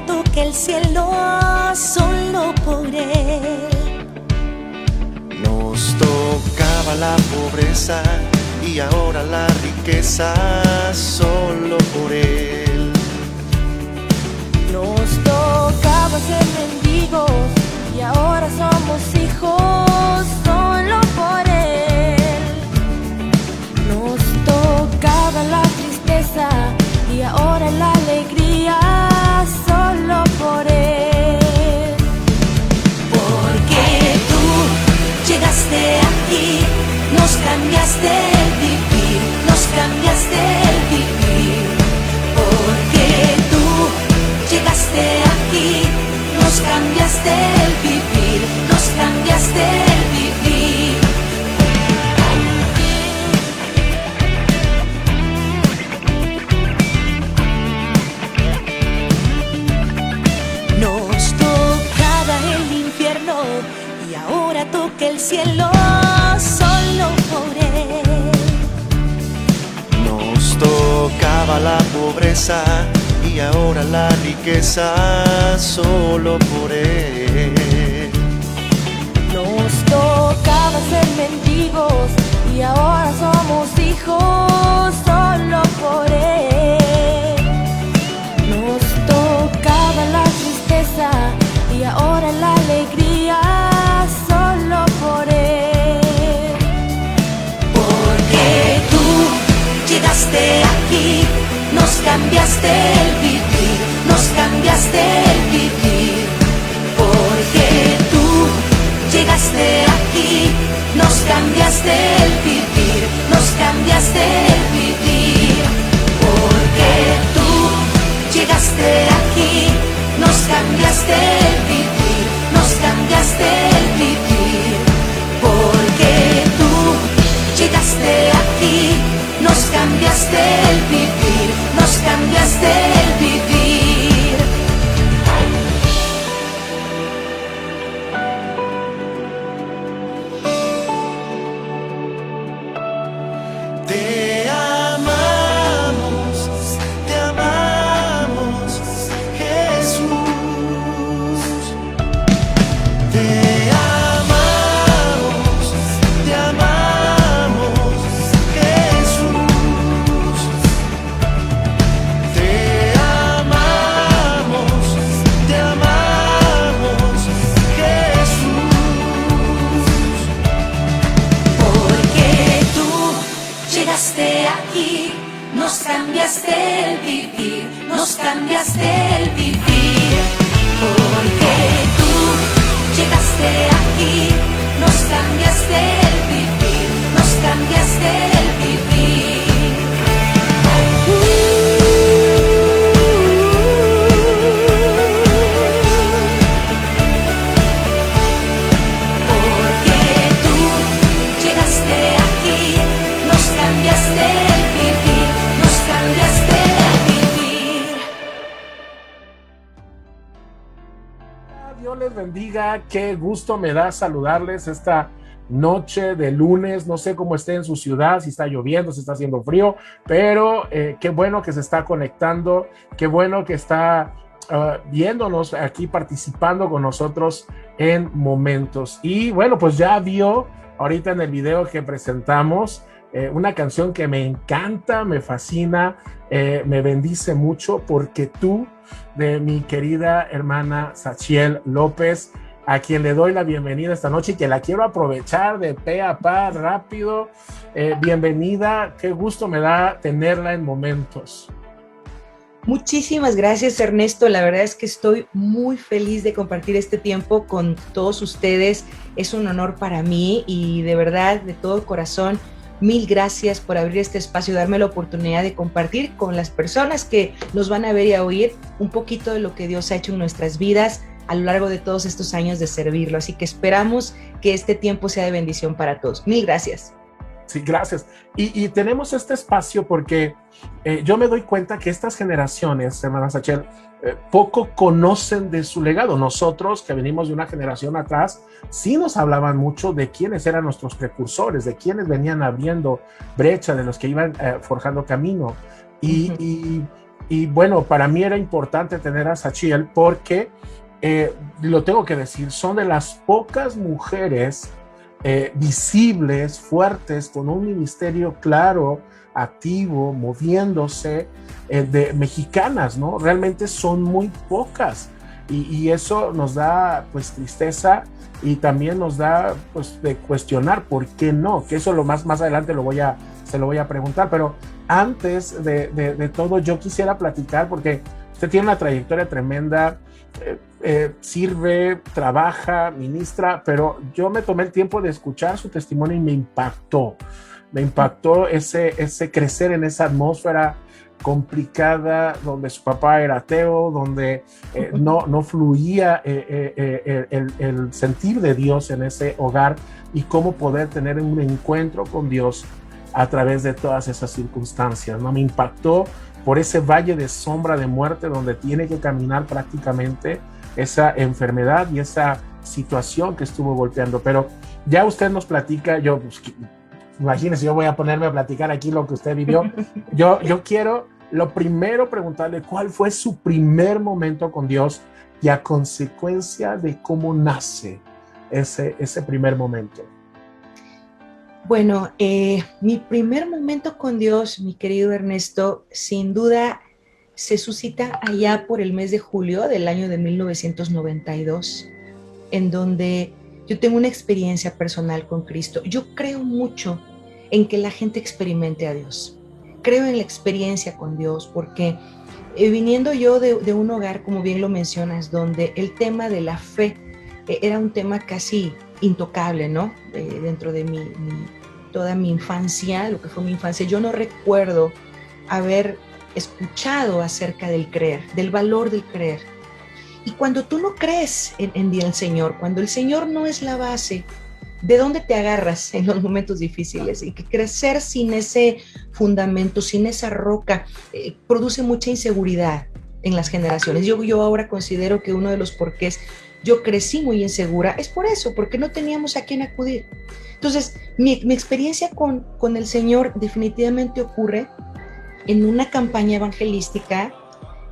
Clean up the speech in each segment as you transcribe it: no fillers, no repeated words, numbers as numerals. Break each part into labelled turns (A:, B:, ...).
A: toca el cielo solo por él.
B: Nos tocaba la pobreza y ahora la riqueza solo por él.
A: Nos tocaba ser mendigos y ahora somos hijos solo por él. Nos tocaba la tristeza y ahora la alegría solo por él. Porque tú llegaste aquí, nos cambiaste el vivir, nos cambiaste el vivir. Porque tú llegaste aquí, nos cambiaste el vivir, nos cambiaste el vivir. Nos tocaba el infierno y ahora toca el cielo solo por él.
B: Nos tocaba la pobreza y ahora la riqueza solo por él.
A: Nos tocaba ser mendigos y ahora somos hijos solo por él. Nos tocaba la tristeza y ahora la alegría solo por él. Porque tú llegaste aquí, nos cambiaste el vivir, nos cambiaste el vivir. Porque tú llegaste aquí, nos cambiaste el vivir, nos cambiaste el vivir. Porque tú llegaste aquí, nos cambiaste el vivir, nos cambiaste el vivir. Porque tú llegaste aquí, nos cambiaste el vivir, nos cambiaste el vivir.
B: Te amamos, Jesús. Te amamos, Jesús. Te amamos, Jesús.
A: Porque tú llegaste aquí, nos cambiaste el vivir, nos cambiaste el vivir. Porque tú llegaste aquí, nos cambiaste el vivir, nos cambiaste el vivir. Porque tú llegaste aquí, nos cambiaste el vivir, nos cambiaste el vivir.
C: Dios les bendiga, qué gusto me da saludarles esta noche de lunes. No sé cómo esté en su ciudad, si está lloviendo, si está haciendo frío, pero qué bueno que se está conectando, qué bueno que está viéndonos aquí, participando con nosotros en momentos. Y bueno, pues ya vio ahorita en el video que presentamos una canción que me encanta, me fascina, me bendice mucho, Porque tú, de mi querida hermana Sachiel López, a quien le doy la bienvenida esta noche y que la quiero aprovechar de pe a pa rápido. Bienvenida, qué gusto me da tenerla en momentos.
D: Muchísimas gracias, Ernesto. La verdad es que estoy muy feliz de compartir este tiempo con todos ustedes. Es un honor para mí y de verdad, de todo corazón, mil gracias por abrir este espacio y darme la oportunidad de compartir con las personas que nos van a ver y a oír un poquito de lo que Dios ha hecho en nuestras vidas a lo largo de todos estos años de servirlo. Así que esperamos que este tiempo sea de bendición para todos. Mil gracias.
C: Sí, gracias. Y tenemos este espacio porque yo me doy cuenta que estas generaciones, hermana Sachiel, poco conocen de su legado. Nosotros, que venimos de una generación atrás, sí nos hablaban mucho de quiénes eran nuestros precursores, de quiénes venían abriendo brecha, de los que iban forjando camino. Y Y bueno, para mí era importante tener a Sachiel porque, lo tengo que decir, son de las pocas mujeres visibles, fuertes, con un ministerio claro, activo, moviéndose, de mexicanas, ¿no? Realmente son muy pocas y eso nos da pues tristeza y también nos da pues de cuestionar por qué no, que eso más adelante se lo voy a preguntar, pero antes de todo yo quisiera platicar porque usted tiene una trayectoria tremenda, sirve, trabaja, ministra, pero yo me tomé el tiempo de escuchar su testimonio y me impactó ese crecer en esa atmósfera complicada, donde su papá era ateo, donde no fluía el sentir de Dios en ese hogar y cómo poder tener un encuentro con Dios a través de todas esas circunstancias, ¿no? Me impactó por ese valle de sombra de muerte donde tiene que caminar prácticamente esa enfermedad y esa situación que estuvo golpeando. Pero ya usted nos platica, imagínese, yo voy a ponerme a platicar aquí lo que usted vivió. Yo quiero, lo primero, preguntarle cuál fue su primer momento con Dios y a consecuencia de cómo nace ese primer momento.
D: Bueno, mi primer momento con Dios, mi querido Ernesto, sin duda se suscita allá por el mes de julio del año de 1992, en donde yo tengo una experiencia personal con Cristo. Yo creo mucho en que la gente experimente a Dios. Creo en la experiencia con Dios porque viniendo yo de un hogar, como bien lo mencionas, donde el tema de la fe era un tema casi intocable, ¿no? Dentro de toda mi infancia, lo que fue mi infancia, yo no recuerdo haber escuchado acerca del creer, del valor del creer. Y cuando tú no crees en el Señor, cuando el Señor no es la base, ¿de dónde te agarras en los momentos difíciles? Y que crecer sin ese fundamento, sin esa roca, produce mucha inseguridad en las generaciones. Yo ahora considero que uno de los porqués yo crecí muy insegura es por eso, porque no teníamos a quién acudir. Entonces, mi experiencia con el Señor definitivamente ocurre en una campaña evangelística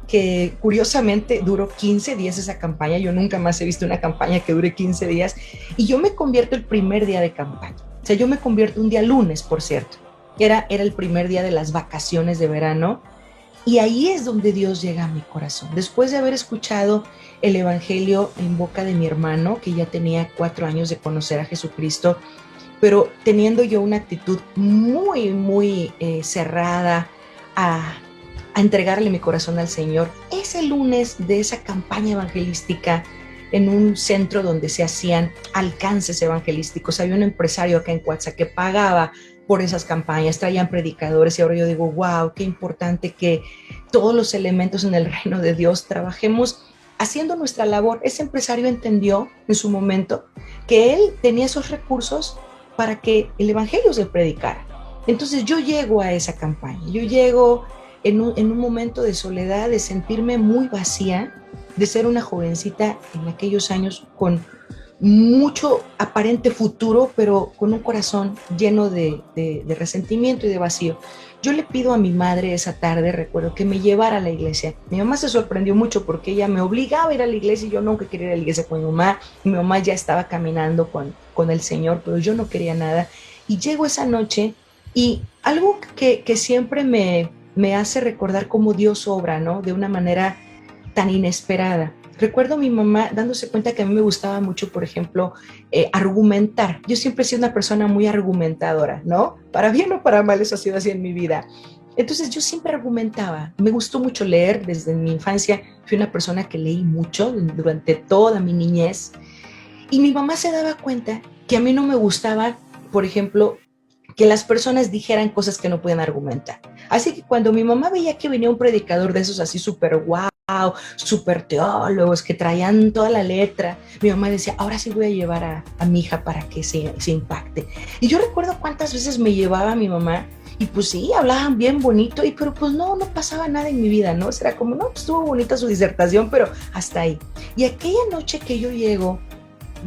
D: que curiosamente duró 15 días esa campaña. Yo nunca más he visto una campaña que dure 15 días y yo me convierto el primer día de campaña. O sea, yo me convierto un día lunes, por cierto. Era el primer día de las vacaciones de verano y ahí es donde Dios llega a mi corazón. Después de haber escuchado el evangelio en boca de mi hermano, que ya tenía 4 años de conocer a Jesucristo, pero teniendo yo una actitud muy, muy cerrada a entregarle mi corazón al Señor. Ese lunes de esa campaña evangelística en un centro donde se hacían alcances evangelísticos, había un empresario acá en Cuatza que pagaba por esas campañas, traían predicadores y ahora yo digo, wow, qué importante que todos los elementos en el reino de Dios trabajemos haciendo nuestra labor. Ese empresario entendió en su momento que él tenía esos recursos para que el evangelio se predicara. Entonces yo llego a esa campaña, yo llego en un momento de soledad, de sentirme muy vacía, de ser una jovencita en aquellos años con mucho aparente futuro, pero con un corazón lleno de resentimiento y de vacío. Yo le pido a mi madre esa tarde, recuerdo, que me llevara a la iglesia. Mi mamá se sorprendió mucho porque ella me obligaba a ir a la iglesia y yo nunca quería ir a la iglesia con mi mamá. Mi mamá ya estaba caminando con el Señor, pero yo no quería nada. Y llego esa noche y algo que siempre me hace recordar cómo Dios obra, ¿no? De una manera tan inesperada. Recuerdo a mi mamá dándose cuenta que a mí me gustaba mucho, por ejemplo, argumentar. Yo siempre he sido una persona muy argumentadora, ¿no? Para bien o para mal, eso ha sido así en mi vida. Entonces yo siempre argumentaba. Me gustó mucho leer desde mi infancia. Fui una persona que leí mucho durante toda mi niñez. Y mi mamá se daba cuenta que a mí no me gustaba, por ejemplo, que las personas dijeran cosas que no podían argumentar. Así que cuando mi mamá veía que venía un predicador de esos así súper guau, súper teólogos que traían toda la letra, mi mamá decía, ahora sí voy a llevar a mi hija para que se impacte. Y yo recuerdo cuántas veces me llevaba a mi mamá y pues sí, hablaban bien bonito, pero pues no pasaba nada en mi vida, ¿no? Era como, no, pues estuvo bonita su disertación, pero hasta ahí. Y aquella noche que yo llego,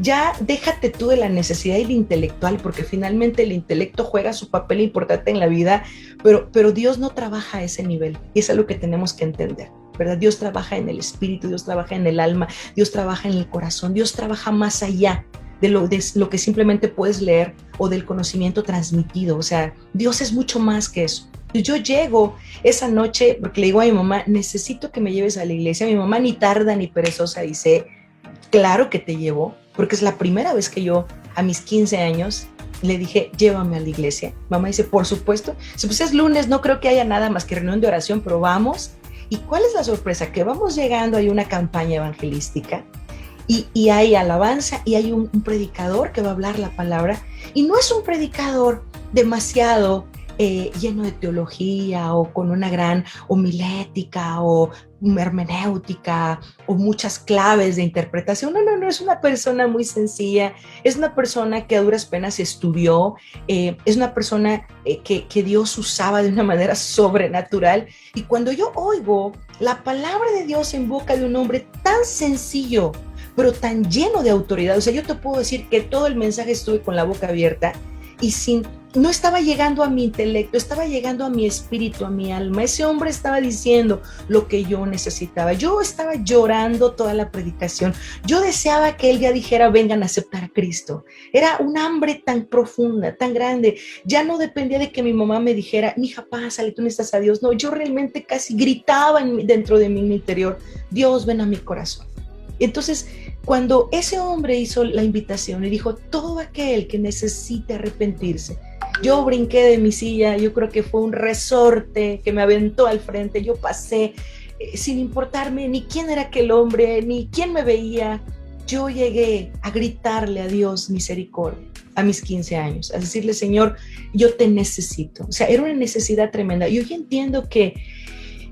D: ya déjate tú de la necesidad y el intelectual, porque finalmente el intelecto juega su papel importante en la vida, pero Dios no trabaja a ese nivel, y es algo que tenemos que entender, ¿verdad? Dios trabaja en el espíritu, Dios trabaja en el alma, Dios trabaja en el corazón, Dios trabaja más allá de lo que simplemente puedes leer o del conocimiento transmitido. O sea, Dios es mucho más que eso. Yo llego esa noche porque le digo a mi mamá, necesito que me lleves a la iglesia. Mi mamá ni tarda ni perezosa dice, claro que te llevo, porque es la primera vez que yo a mis 15 años le dije, llévame a la iglesia. Mamá dice, por supuesto. Pues es lunes, no creo que haya nada más que reunión de oración, pero vamos. ¿Y cuál es la sorpresa? Que vamos llegando, hay una campaña evangelística y hay alabanza y hay un predicador que va a hablar la palabra, y no es un predicador demasiado lleno de teología o con una gran homilética o hermenéutica o muchas claves de interpretación. No, es una persona muy sencilla, es una persona que a duras penas estudió, es una persona que Dios usaba de una manera sobrenatural. Y cuando yo oigo la palabra de Dios en boca de un hombre tan sencillo, pero tan lleno de autoridad, o sea, yo te puedo decir que todo el mensaje estuve con la boca abierta y no estaba llegando a mi intelecto, estaba llegando a mi espíritu, a mi alma. Ese hombre estaba diciendo lo que yo necesitaba. Yo estaba llorando toda la predicación. Yo deseaba que él ya dijera, vengan a aceptar a Cristo. Era un hambre tan profunda, tan grande. Ya no dependía de que mi mamá me dijera, mija, pásale, tú necesitas a Dios. No, yo realmente casi gritaba dentro de mí, en mi interior, Dios, ven a mi corazón. Entonces, cuando ese hombre hizo la invitación y dijo, todo aquel que necesite arrepentirse, yo brinqué de mi silla, yo creo que fue un resorte que me aventó al frente, yo pasé sin importarme ni quién era aquel hombre, ni quién me veía. Yo llegué a gritarle a Dios misericordia a mis 15 años, a decirle, Señor, yo te necesito. O sea, era una necesidad tremenda. Y hoy entiendo que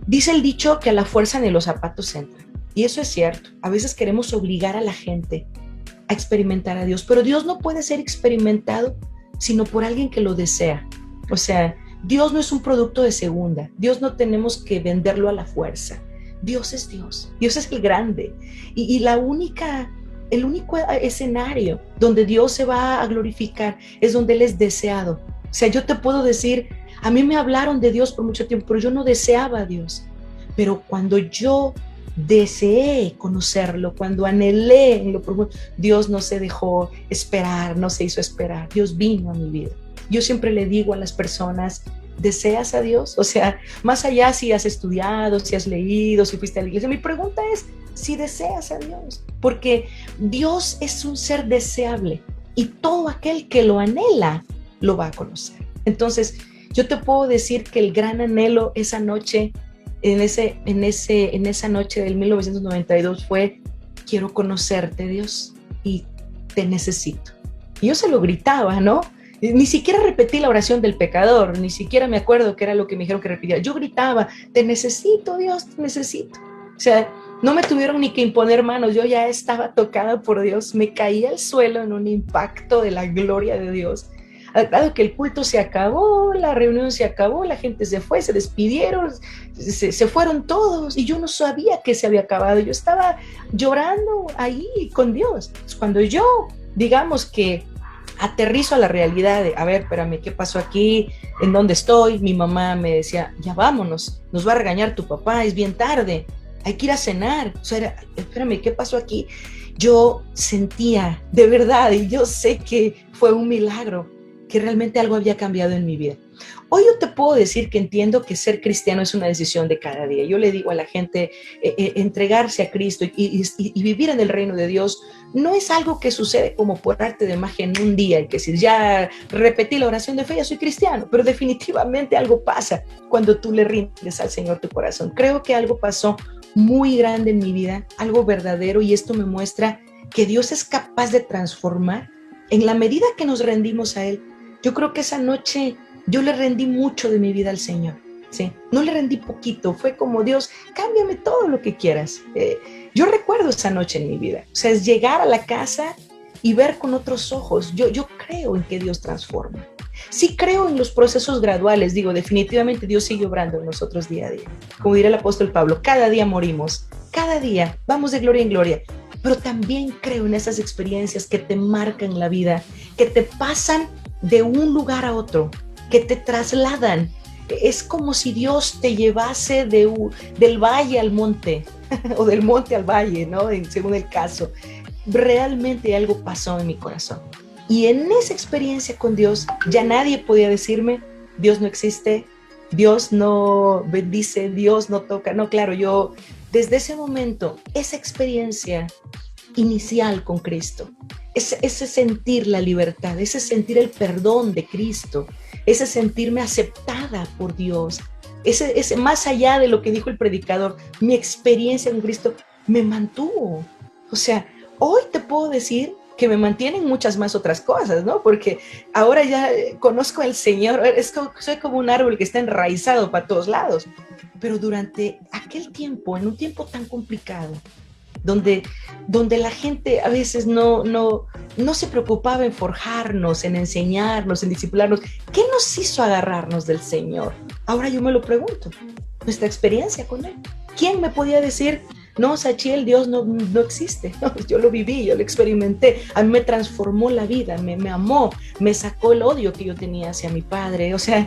D: dice el dicho que a la fuerza ni los zapatos entran. Y eso es cierto. A veces queremos obligar a la gente a experimentar a Dios, pero Dios no puede ser experimentado sino por alguien que lo desea. O sea, Dios no es un producto de segunda. Dios no tenemos que venderlo a la fuerza. Dios es Dios. Dios es el grande. Y el único escenario donde Dios se va a glorificar es donde Él es deseado. O sea, yo te puedo decir, a mí me hablaron de Dios por mucho tiempo, pero yo no deseaba a Dios. Pero cuando yo deseé conocerlo, cuando anhelé en lo profundo, Dios no se dejó esperar, no se hizo esperar. Dios vino a mi vida. Yo siempre le digo a las personas, ¿deseas a Dios? O sea, más allá si has estudiado, si has leído, si fuiste a la iglesia, mi pregunta es si deseas a Dios, porque Dios es un ser deseable y todo aquel que lo anhela lo va a conocer. Entonces, yo te puedo decir que el gran anhelo esa noche, en esa noche del 1992 fue, quiero conocerte, Dios, y te necesito. Y yo se lo gritaba, ¿no? Ni siquiera repetí la oración del pecador, ni siquiera me acuerdo qué era lo que me dijeron que repitiera. Yo gritaba, te necesito, Dios, te necesito. O sea, no me tuvieron ni que imponer manos, yo ya estaba tocada por Dios, me caí al suelo en un impacto de la gloria de Dios. Dado que el culto se acabó, la reunión se acabó, la gente se fue, se despidieron, se fueron todos y yo no sabía que se había acabado. Yo estaba llorando ahí con Dios. Cuando yo, digamos que aterrizo a la realidad de, a ver, espérame, ¿qué pasó aquí? ¿En dónde estoy? Mi mamá me decía, ya vámonos, nos va a regañar tu papá, es bien tarde, hay que ir a cenar. O sea, espérame, ¿qué pasó aquí? Yo sentía, de verdad, y yo sé que fue un milagro, que realmente algo había cambiado en mi vida. Hoy yo te puedo decir que entiendo que ser cristiano es una decisión de cada día. Yo le digo a la gente, entregarse a Cristo y vivir en el reino de Dios no es algo que sucede como por arte de magia en un día, y que si ya repetí la oración de fe, ya soy cristiano, pero definitivamente algo pasa cuando tú le rindes al Señor tu corazón. Creo que algo pasó muy grande en mi vida, algo verdadero, y esto me muestra que Dios es capaz de transformar en la medida que nos rendimos a Él. Yo creo que esa noche yo le rendí mucho de mi vida al Señor, ¿sí? No le rendí poquito, fue como, Dios, cámbiame todo lo que quieras. Yo recuerdo esa noche en mi vida, o sea, es llegar a la casa y ver con otros ojos. Yo creo en que Dios transforma. Sí creo en los procesos graduales, digo, definitivamente Dios sigue obrando en nosotros día a día. Como dirá el apóstol Pablo, cada día morimos, cada día vamos de gloria en gloria. pero también creo en esas experiencias que te marcan la vida, que te pasan de un lugar a otro, que te trasladan. Es como si Dios te llevase del valle al monte, o del monte al valle, ¿no? Según el caso. Realmente algo pasó en mi corazón. Y en esa experiencia con Dios, ya nadie podía decirme, Dios no existe, Dios no bendice, Dios no toca. No, claro, yo desde ese momento, esa experiencia inicial con Cristo, ese sentir la libertad, ese sentir el perdón de Cristo, ese sentirme aceptada por Dios, ese más allá de lo que dijo el predicador, mi experiencia con Cristo me mantuvo. O sea, hoy te puedo decir que me mantienen muchas más otras cosas, ¿no? Porque ahora ya conozco al Señor, soy como un árbol que está enraizado para todos lados. Pero durante aquel tiempo, en un tiempo tan complicado, donde la gente a veces no se preocupaba en forjarnos, en enseñarnos, en discipularnos, ¿qué nos hizo agarrarnos del Señor? Ahora yo me lo pregunto, nuestra experiencia con Él. ¿Quién me podía decir, no, Sachiel, Dios no existe? No, yo lo viví, yo lo experimenté, a mí me transformó la vida, me amó, me sacó el odio que yo tenía hacia mi padre. O sea,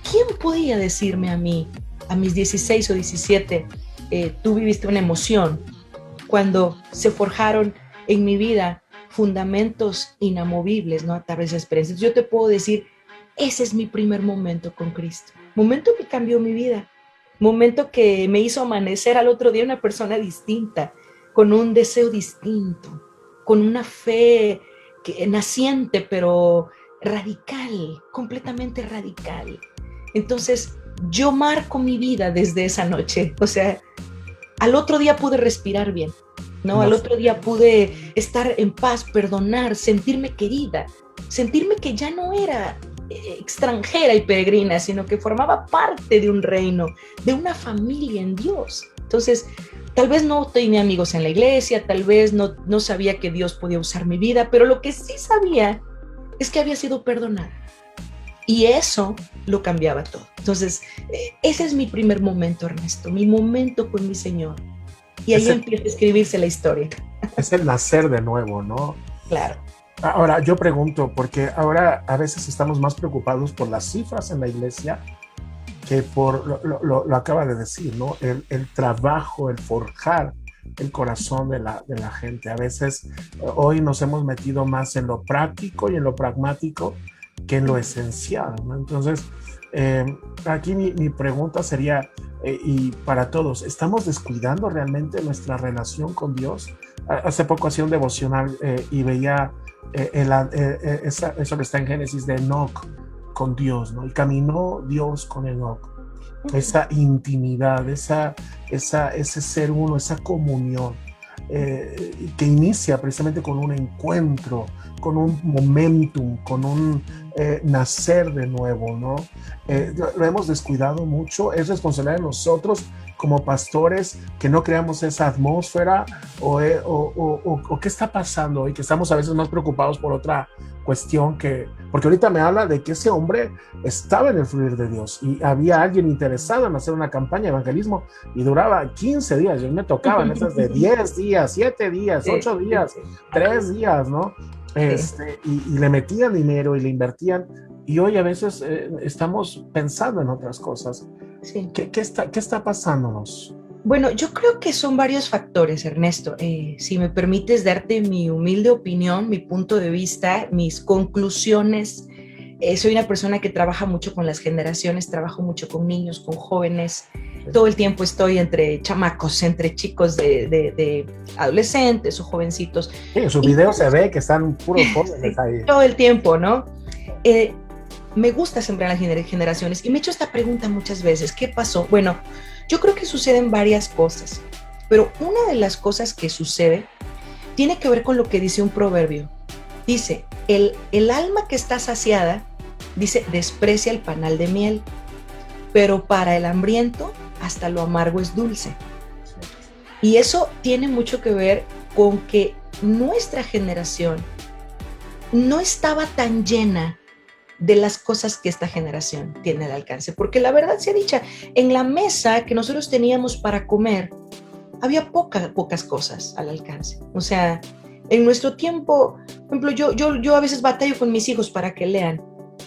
D: ¿quién podía decirme a mí, a mis 16 o 17, tú viviste una emoción, cuando se forjaron en mi vida fundamentos inamovibles, ¿no? A través de experiencias? Yo te puedo decir, ese es mi primer momento con Cristo, momento que cambió mi vida, momento que me hizo amanecer al otro día una persona distinta, con un deseo distinto, con una fe naciente, pero radical, completamente radical. Entonces, yo marco mi vida desde esa noche. O sea, al otro día pude respirar bien, ¿no? Al otro día pude estar en paz, perdonar, sentirme querida, sentirme que ya no era extranjera y peregrina, sino que formaba parte de un reino, de una familia en Dios. Entonces, tal vez no tenía amigos en la iglesia, tal vez no sabía que Dios podía usar mi vida, pero lo que sí sabía es que había sido perdonada. Y eso lo cambiaba todo. Entonces, ese es mi primer momento, Ernesto, mi momento con mi Señor. Y ahí empieza a escribirse la historia.
C: Es el nacer de nuevo, ¿no?
D: Claro.
C: Ahora, yo pregunto, porque ahora a veces estamos más preocupados por las cifras en la iglesia que por, lo acaba de decir, ¿no? El trabajo, el forjar el corazón de la gente. A veces hoy nos hemos metido más en lo práctico y en lo pragmático que en lo esencial, ¿no? Entonces, aquí mi pregunta sería, y para todos, ¿estamos descuidando realmente nuestra relación con Dios? Hace poco hacía un devocional y veía eso que está en Génesis de Enoc con Dios, ¿no? Y caminó Dios con Enoc. Esa intimidad, ese ser uno, esa comunión que inicia precisamente con un encuentro, con un momentum, con un nacer de nuevo, ¿no? Lo hemos descuidado mucho. Es responsabilidad de nosotros como pastores que no creamos esa atmósfera o qué está pasando y que estamos a veces más preocupados por otra cuestión porque ahorita me habla de que ese hombre estaba en el fluir de Dios y había alguien interesado en hacer una campaña de evangelismo y duraba 15 días, yo me tocaba en esas de 10 días, 7 días, 8 días, 3 días, ¿no? Y le metían dinero y le invertían, y hoy a veces estamos pensando en otras cosas.
D: Sí.
C: ¿Qué está pasándonos?
D: Bueno, yo creo que son varios factores, Ernesto. Si me permites darte mi humilde opinión, mi punto de vista, mis conclusiones. Soy una persona que trabaja mucho con las generaciones, trabajo mucho con niños, con jóvenes. Todo el tiempo estoy entre chamacos, entre chicos de adolescentes o jovencitos.
C: Sí, en sus videos se ve que están puros jóvenes ahí.
D: Todo el tiempo, ¿no? Me gusta sembrar las generaciones y me he hecho esta pregunta muchas veces. ¿Qué pasó? Bueno, yo creo que suceden varias cosas, pero una de las cosas que sucede tiene que ver con lo que dice un proverbio. Dice, el alma que está saciada, dice, desprecia el panal de miel, pero para el hambriento hasta lo amargo es dulce. Y eso tiene mucho que ver con que nuestra generación no estaba tan llena de las cosas que esta generación tiene al alcance, porque la verdad sea dicha, en la mesa que nosotros teníamos para comer, había pocas cosas al alcance. O sea, en nuestro tiempo, por ejemplo, yo a veces batallo con mis hijos para que lean.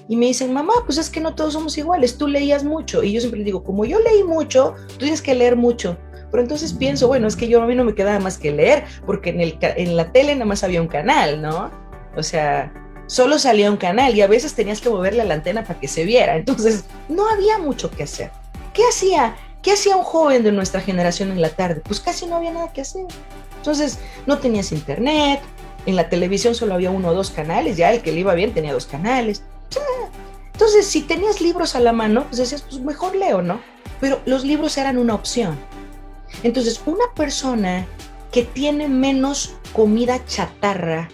D: Y me dicen, mamá, pues es que no todos somos iguales, tú leías mucho. Y yo siempre les digo, como yo leí mucho, tú tienes que leer mucho. Pero entonces pienso, bueno, es que a mí no me quedaba más que leer, porque en la tele nada más había un canal, ¿no? O sea, solo salía un canal y a veces tenías que moverle a la antena para que se viera. Entonces, no había mucho que hacer. ¿Qué hacía un joven de nuestra generación en la tarde? Pues casi no había nada que hacer. Entonces, no tenías internet, en la televisión solo había 1 o 2 canales, ya el que le iba bien tenía 2 canales. Entonces, si tenías libros a la mano, pues decías, pues mejor leo, ¿no? Pero los libros eran una opción. Entonces, una persona que tiene menos comida chatarra,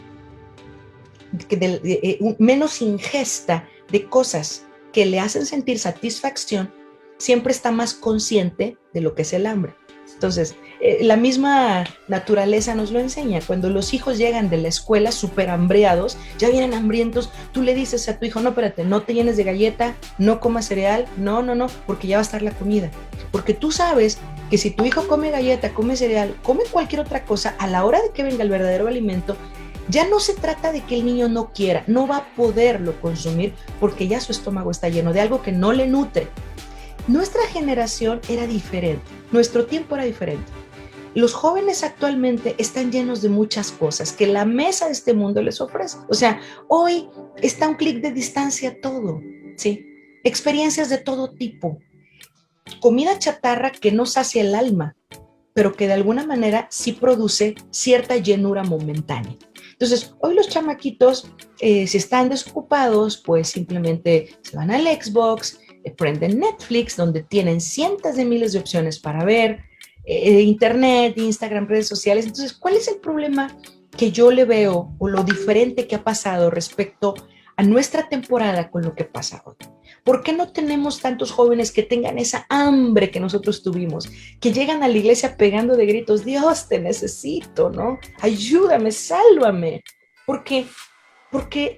D: menos ingesta de cosas que le hacen sentir satisfacción, siempre está más consciente de lo que es el hambre. Entonces, la misma naturaleza nos lo enseña. Cuando los hijos llegan de la escuela súper hambreados, ya vienen hambrientos, tú le dices a tu hijo, no, espérate, no te llenes de galleta, no comas cereal, no, porque ya va a estar la comida. Porque tú sabes que si tu hijo come galleta, come cereal, come cualquier otra cosa, a la hora de que venga el verdadero alimento, ya no se trata de que el niño no quiera, no va a poderlo consumir porque ya su estómago está lleno de algo que no le nutre. Nuestra generación era diferente, nuestro tiempo era diferente. Los jóvenes actualmente están llenos de muchas cosas que la mesa de este mundo les ofrece. O sea, hoy está a un clic de distancia todo, ¿sí? Experiencias de todo tipo. Comida chatarra que no sacia el alma, pero que de alguna manera sí produce cierta llenura momentánea. Entonces, hoy los chamaquitos, si están desocupados, pues simplemente se van al Xbox, prenden Netflix, donde tienen cientos de miles de opciones para ver, internet, Instagram, redes sociales. Entonces, ¿cuál es el problema que yo le veo o lo diferente que ha pasado respecto a nuestra temporada con lo que pasa hoy? ¿Por qué no tenemos tantos jóvenes que tengan esa hambre que nosotros tuvimos, que llegan a la iglesia pegando de gritos, Dios, te necesito, ¿no? Ayúdame, sálvame. Porque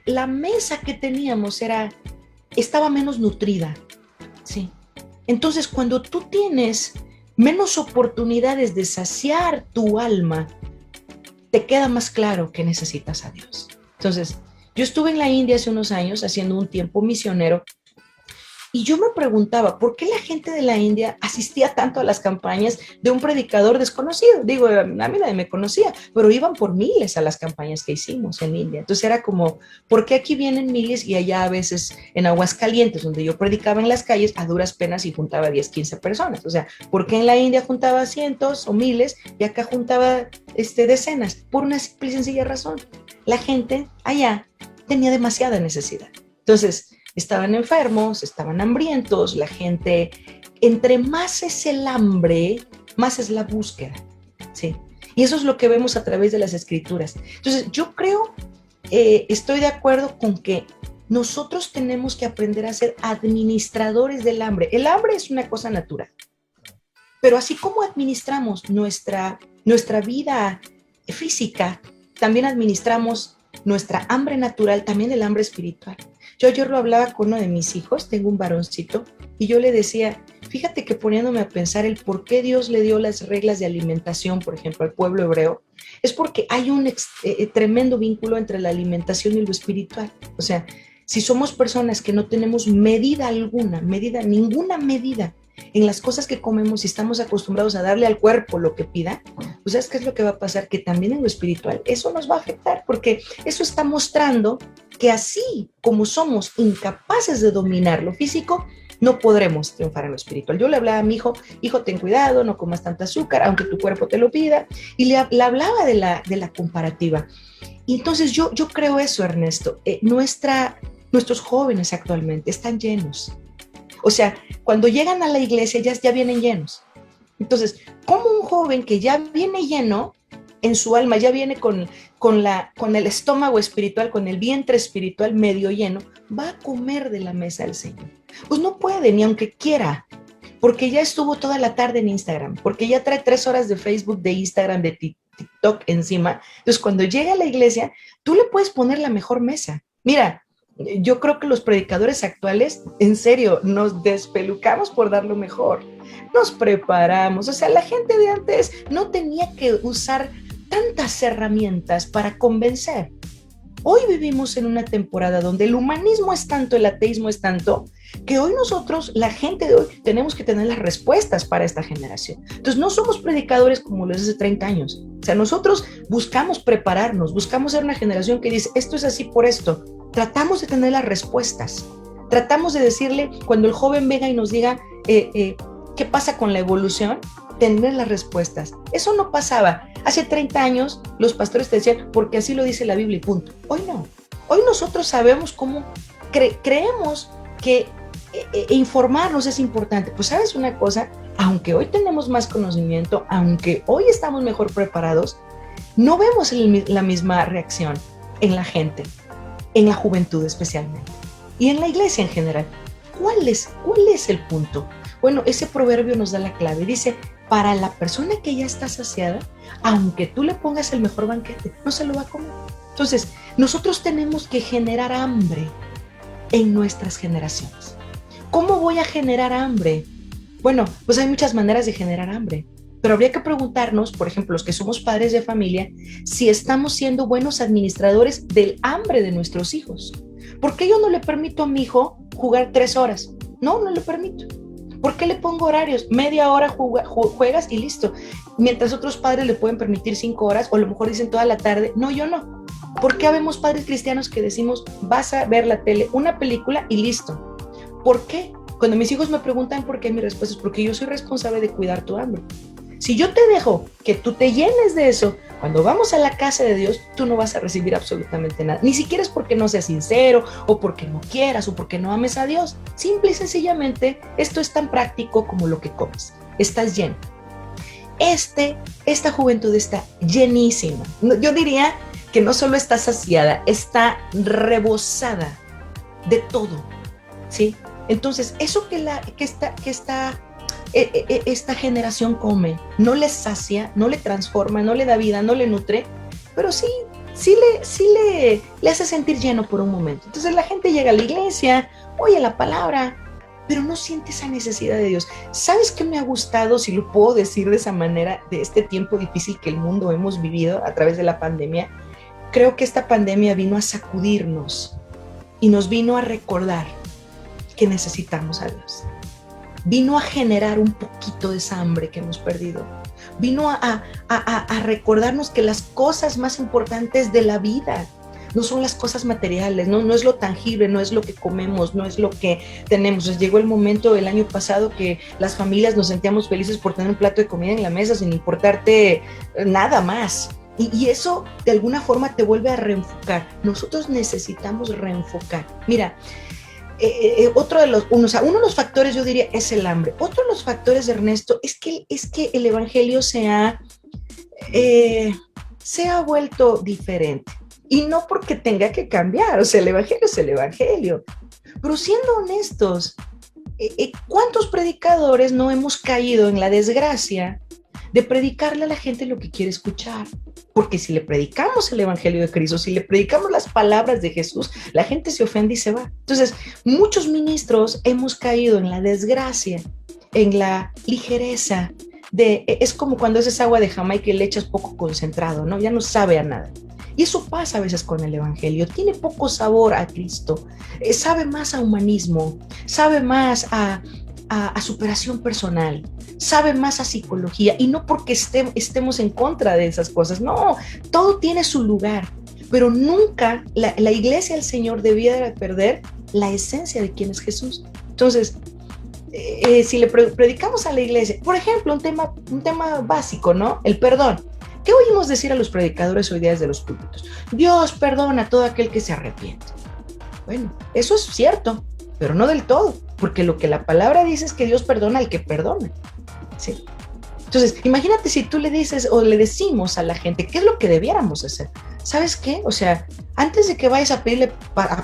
D: la mesa que teníamos estaba menos nutrida, ¿sí? Entonces, cuando tú tienes menos oportunidades de saciar tu alma, te queda más claro que necesitas a Dios. Entonces, yo estuve en la India hace unos años haciendo un tiempo misionero y yo me preguntaba, ¿por qué la gente de la India asistía tanto a las campañas de un predicador desconocido? Digo, a mí nadie me conocía, pero iban por miles a las campañas que hicimos en India. Entonces era como, ¿por qué aquí vienen miles y allá a veces en Aguascalientes, donde yo predicaba en las calles, a duras penas y juntaba 10, 15 personas? O sea, ¿por qué en la India juntaba cientos o miles y acá juntaba decenas? Por una simple y sencilla razón. La gente allá tenía demasiada necesidad. Entonces, estaban enfermos, estaban hambrientos, la gente, entre más es el hambre, más es la búsqueda, ¿sí? Y eso es lo que vemos a través de las escrituras. Entonces, yo creo, estoy de acuerdo con que nosotros tenemos que aprender a ser administradores del hambre. El hambre es una cosa natural, pero así como administramos nuestra vida física, también administramos nuestra hambre natural, también el hambre espiritual. Yo ayer lo hablaba con uno de mis hijos, tengo un varoncito, y yo le decía, fíjate que poniéndome a pensar el por qué Dios le dio las reglas de alimentación, por ejemplo, al pueblo hebreo, es porque hay un tremendo vínculo entre la alimentación y lo espiritual. O sea, si somos personas que no tenemos ninguna medida en las cosas que comemos y estamos acostumbrados a darle al cuerpo lo que pida, pues ¿sabes qué es lo que va a pasar? Que también en lo espiritual eso nos va a afectar, porque eso está mostrando que así como somos incapaces de dominar lo físico, no podremos triunfar en lo espiritual. Yo le hablaba a mi hijo, ten cuidado, no comas tanta azúcar, aunque tu cuerpo te lo pida, y le hablaba de la comparativa. Y entonces yo creo eso, Ernesto, nuestros jóvenes actualmente están llenos. O sea, cuando llegan a la iglesia ya vienen llenos. Entonces, ¿cómo un joven que ya viene lleno en su alma, ya viene con el estómago espiritual, con el vientre espiritual medio lleno, va a comer de la mesa del Señor? Pues no puede, ni aunque quiera, porque ya estuvo toda la tarde en Instagram, porque ya trae 3 horas de Facebook, de Instagram, de TikTok encima. Entonces, cuando llega a la iglesia, tú le puedes poner la mejor mesa. Mira, yo creo que los predicadores actuales, en serio, nos despelucamos por dar lo mejor. nos preparamos. O sea, la gente de antes no tenía que usar tantas herramientas para convencer. Hoy vivimos en una temporada donde el humanismo es tanto, el ateísmo es tanto, que hoy nosotros, la gente de hoy, tenemos que tener las respuestas para esta generación. Entonces, no somos predicadores como los de hace 30 años. O sea, nosotros buscamos prepararnos, buscamos ser una generación que dice, esto es así por esto. Tratamos de tener las respuestas. Tratamos de decirle, cuando el joven venga y nos diga, ¿qué pasa con la evolución? Tener las respuestas. Eso no pasaba. Hace 30 años los pastores te decían, porque así lo dice la Biblia y punto. Hoy no. Hoy nosotros sabemos cómo, creemos que informarnos es importante. Pues sabes una cosa, aunque hoy tenemos más conocimiento, aunque hoy estamos mejor preparados, no vemos la misma reacción en la gente, en la juventud especialmente, y en la iglesia en general. ¿Cuál es el punto? Bueno, ese proverbio nos da la clave. Dice, para la persona que ya está saciada, aunque tú le pongas el mejor banquete, no se lo va a comer. Entonces, nosotros tenemos que generar hambre en nuestras generaciones. ¿Cómo voy a generar hambre? Bueno, pues hay muchas maneras de generar hambre, pero habría que preguntarnos, por ejemplo, los que somos padres de familia, si estamos siendo buenos administradores del hambre de nuestros hijos. ¿Por qué yo no le permito a mi hijo jugar 3 horas? No le permito. ¿Por qué le pongo horarios? Media hora juegas y listo. Mientras otros padres le pueden permitir 5 horas, o a lo mejor dicen toda la tarde. No, yo no. ¿Por qué habemos padres cristianos que decimos, vas a ver la tele, una película y listo? ¿Por qué? Cuando mis hijos me preguntan por qué, mi respuesta es porque yo soy responsable de cuidar tu hambre. Si yo te dejo que tú te llenes de eso, cuando vamos a la casa de Dios, tú no vas a recibir absolutamente nada. Ni siquiera es porque no seas sincero, o porque no quieras, o porque no ames a Dios. Simple y sencillamente, esto es tan práctico como lo que comes. Estás lleno. Esta juventud está llenísima. Yo diría que no solo está saciada, está rebosada de todo, ¿sí? Entonces, eso que esta generación come, no le sacia, no le transforma, no le da vida, no le nutre, pero sí le hace sentir lleno por un momento. Entonces la gente llega a la iglesia, oye la palabra, pero no siente esa necesidad de Dios. ¿Sabes qué me ha gustado, si lo puedo decir de esa manera, de este tiempo difícil que el mundo hemos vivido a través de la pandemia? Creo que esta pandemia vino a sacudirnos y nos vino a recordar que necesitamos a Dios. Vino a generar un poquito de esa hambre que hemos perdido. Vino a recordarnos que las cosas más importantes de la vida no son las cosas materiales, no es lo tangible, no es lo que comemos, no es lo que tenemos. Pues llegó el momento el año pasado que las familias nos sentíamos felices por tener un plato de comida en la mesa sin importarte nada más. Y eso de alguna forma te vuelve a reenfocar. Nosotros necesitamos reenfocar. Mira, uno de los factores, yo diría, es el hambre. Otro de los factores, Ernesto, es que el evangelio se ha vuelto diferente. Y no porque tenga que cambiar, o sea, el evangelio es el evangelio. Pero siendo honestos, ¿cuántos predicadores no hemos caído en la desgracia de predicarle a la gente lo que quiere escuchar? Porque si le predicamos el evangelio de Cristo, si le predicamos las palabras de Jesús, la gente se ofende y se va. Entonces, muchos ministros hemos caído en la desgracia, en la ligereza es como cuando haces agua de Jamaica y le echas poco concentrado, ¿no? Ya no sabe a nada. Y eso pasa a veces con el evangelio. Tiene poco sabor a Cristo, sabe más a humanismo, sabe más a superación personal, sabe más a psicología, y no porque estemos en contra de esas cosas, no, todo tiene su lugar, pero nunca la iglesia del Señor debía de perder la esencia de quién es Jesús. Entonces, si le predicamos a la iglesia, por ejemplo, un tema básico, ¿no? El perdón. ¿Qué oímos decir a los predicadores hoy día desde los púlpitos? Dios perdona a todo aquel que se arrepiente. Bueno, eso es cierto, pero no del todo, porque lo que la palabra dice es que Dios perdona al que perdona, ¿sí? Entonces, imagínate si tú le dices o le decimos a la gente, ¿qué es lo que debiéramos hacer? ¿Sabes qué? O sea, antes de que vayas a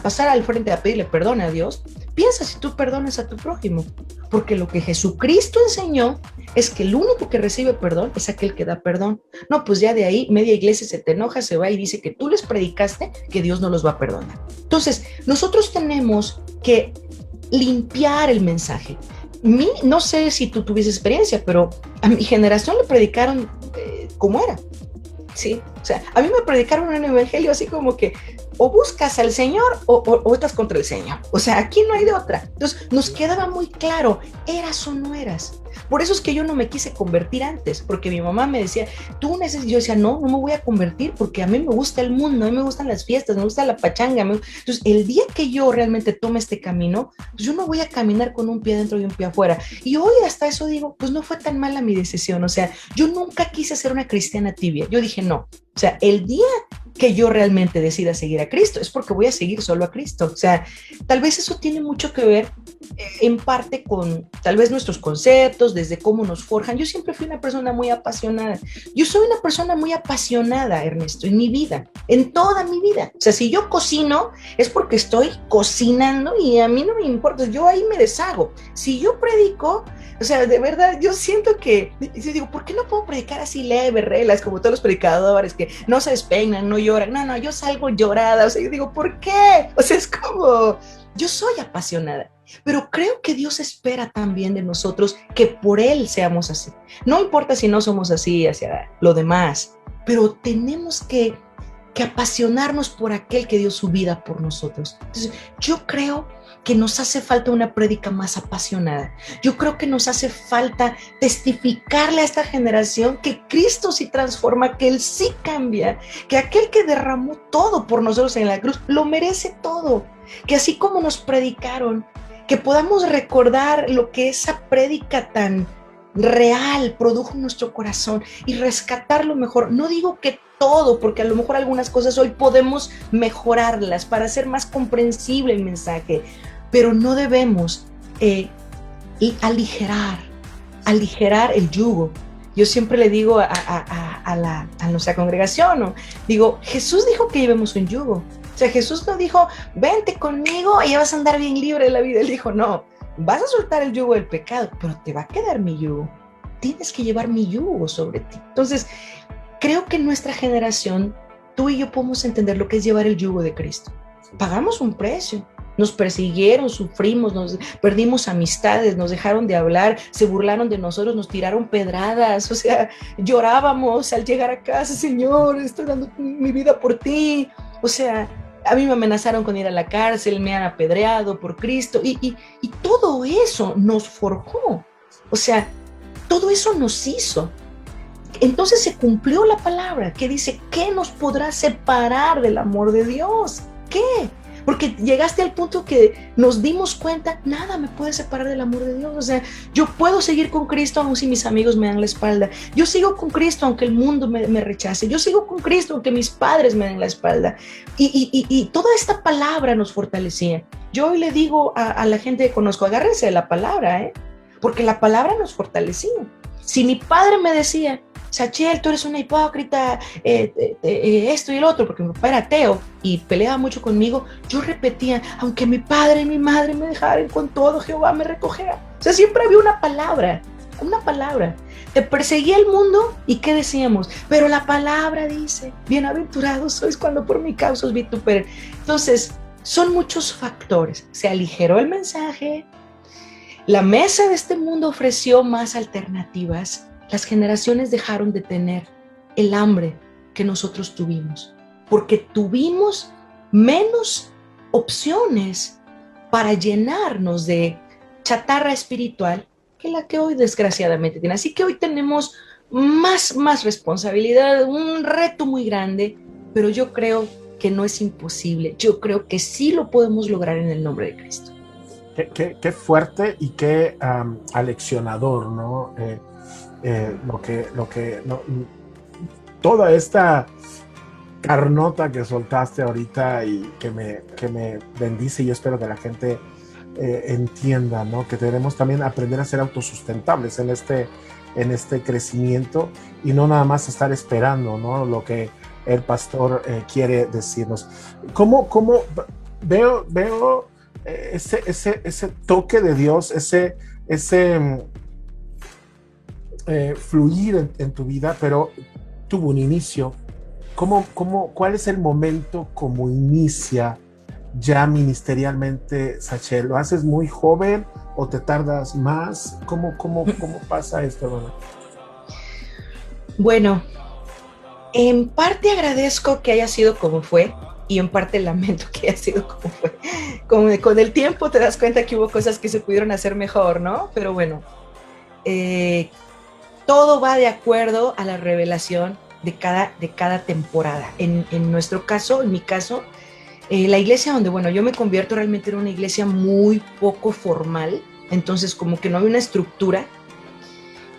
D: pasar al frente a pedirle perdón a Dios, piensa si tú perdonas a tu prójimo, porque lo que Jesucristo enseñó es que el único que recibe perdón es aquel que da perdón. No, pues ya de ahí media iglesia se te enoja, se va y dice que tú les predicaste que Dios no los va a perdonar. Entonces, nosotros tenemos que limpiar el mensaje. no sé si tú tuviste experiencia, pero a mi generación le predicaron como era, ¿sí? O sea, a mí me predicaron un evangelio así como que o buscas al Señor o estás contra el Señor. O sea, aquí no hay de otra. Entonces, nos quedaba muy claro, eras o no eras. Por eso es que yo no me quise convertir antes, porque mi mamá me decía, tú necesitas, yo decía, no me voy a convertir porque a mí me gusta el mundo, a mí me gustan las fiestas, me gusta la pachanga. Entonces, el día que yo realmente tome este camino, pues yo no voy a caminar con un pie adentro y un pie afuera. Y hoy hasta eso digo, pues no fue tan mala mi decisión. O sea, yo nunca quise ser una cristiana tibia. Yo dije, no. O sea, el día que yo realmente decida seguir a Cristo es porque voy a seguir solo a Cristo. O sea, tal vez eso tiene mucho que ver en parte con tal vez nuestros conceptos, desde cómo nos forjan. Yo siempre fui una persona muy apasionada. Yo soy una persona muy apasionada, Ernesto, en mi vida, en toda mi vida. O sea, si yo cocino es porque estoy cocinando y a mí no me importa, yo ahí me deshago. Si yo predico, o sea, de verdad, yo siento que, yo digo, ¿por qué no puedo predicar así leve, relas, como todos los predicadores que no se despeinan, no lloran? No, yo salgo llorada. O sea, yo digo, ¿por qué? O sea, es como, yo soy apasionada. Pero creo que Dios espera también de nosotros que por Él seamos así. No importa si no somos así hacia lo demás, pero tenemos que apasionarnos por aquel que dio su vida por nosotros. Entonces, yo creo que nos hace falta una prédica más apasionada. Yo creo que nos hace falta testificarle a esta generación que Cristo sí transforma, que Él sí cambia, que aquel que derramó todo por nosotros en la cruz lo merece todo, que así como nos predicaron, que podamos recordar lo que esa prédica tan real produjo en nuestro corazón y rescatar lo mejor. No digo que todo, porque a lo mejor algunas cosas hoy podemos mejorarlas para hacer más comprensible el mensaje, pero no debemos aligerar el yugo. Yo siempre le digo a nuestra congregación, ¿no? Digo, Jesús dijo que llevemos un yugo. O sea, Jesús no dijo, vente conmigo y ya vas a andar bien libre de la vida. Él dijo, no, vas a soltar el yugo del pecado, pero te va a quedar mi yugo. Tienes que llevar mi yugo sobre ti. Entonces, creo que en nuestra generación, tú y yo podemos entender lo que es llevar el yugo de Cristo. Pagamos un precio. Nos persiguieron, sufrimos, perdimos amistades, nos dejaron de hablar, se burlaron de nosotros, nos tiraron pedradas, o sea, llorábamos al llegar a casa, Señor, estoy dando mi vida por ti. O sea, a mí me amenazaron con ir a la cárcel, me han apedreado por Cristo y todo eso nos forjó. O sea, todo eso nos hizo. Entonces se cumplió la palabra que dice, ¿qué nos podrá separar del amor de Dios? ¿Qué? Porque llegaste al punto que nos dimos cuenta, nada me puede separar del amor de Dios. O sea, yo puedo seguir con Cristo aun si mis amigos me dan la espalda. Yo sigo con Cristo aunque el mundo me rechace. Yo sigo con Cristo aunque mis padres me den la espalda. Y toda esta palabra nos fortalecía. Yo hoy le digo a la gente que conozco, agárrense de la palabra, porque la palabra nos fortalecía. Si mi padre me decía, Sachel, tú eres una hipócrita, esto y el otro, porque mi papá era ateo y peleaba mucho conmigo, yo repetía, aunque mi padre y mi madre me dejaran, con todo Jehová me recogerá. O sea, siempre había una palabra. Te perseguía el mundo y ¿qué decíamos? Pero la palabra dice, bienaventurados sois cuando por mi causa os vituperen. Entonces, son muchos factores. Se aligeró el mensaje, la mesa de este mundo ofreció más alternativas. Las generaciones dejaron de tener el hambre que nosotros tuvimos, porque tuvimos menos opciones para llenarnos de chatarra espiritual que la que hoy desgraciadamente tiene. Así que hoy tenemos más responsabilidad, un reto muy grande, pero yo creo que no es imposible. Yo creo que sí lo podemos lograr en el nombre de Cristo.
C: Qué fuerte y qué aleccionador, ¿no? Toda esta carnota que soltaste ahorita y que me bendice, y yo espero que la gente entienda, ¿no? Que tenemos también aprender a ser autosustentables en este crecimiento y no nada más estar esperando, ¿no? Lo que el pastor quiere decirnos. ¿Cómo veo ese toque de Dios, ese fluir en tu vida, pero tuvo un inicio? ¿Cuál es el momento como inicia ya ministerialmente, Sachel? ¿Lo haces muy joven o te tardas más? ¿Cómo pasa esto, hermana?
D: Bueno, en parte agradezco que haya sido como fue y en parte lamento que haya sido como fue. Con el tiempo te das cuenta que hubo cosas que se pudieron hacer mejor, ¿no? Pero bueno, todo va de acuerdo a la revelación de cada temporada. En nuestro caso, en mi caso, la iglesia donde, bueno, yo me convierto realmente en una iglesia muy poco formal, entonces como que no había una estructura.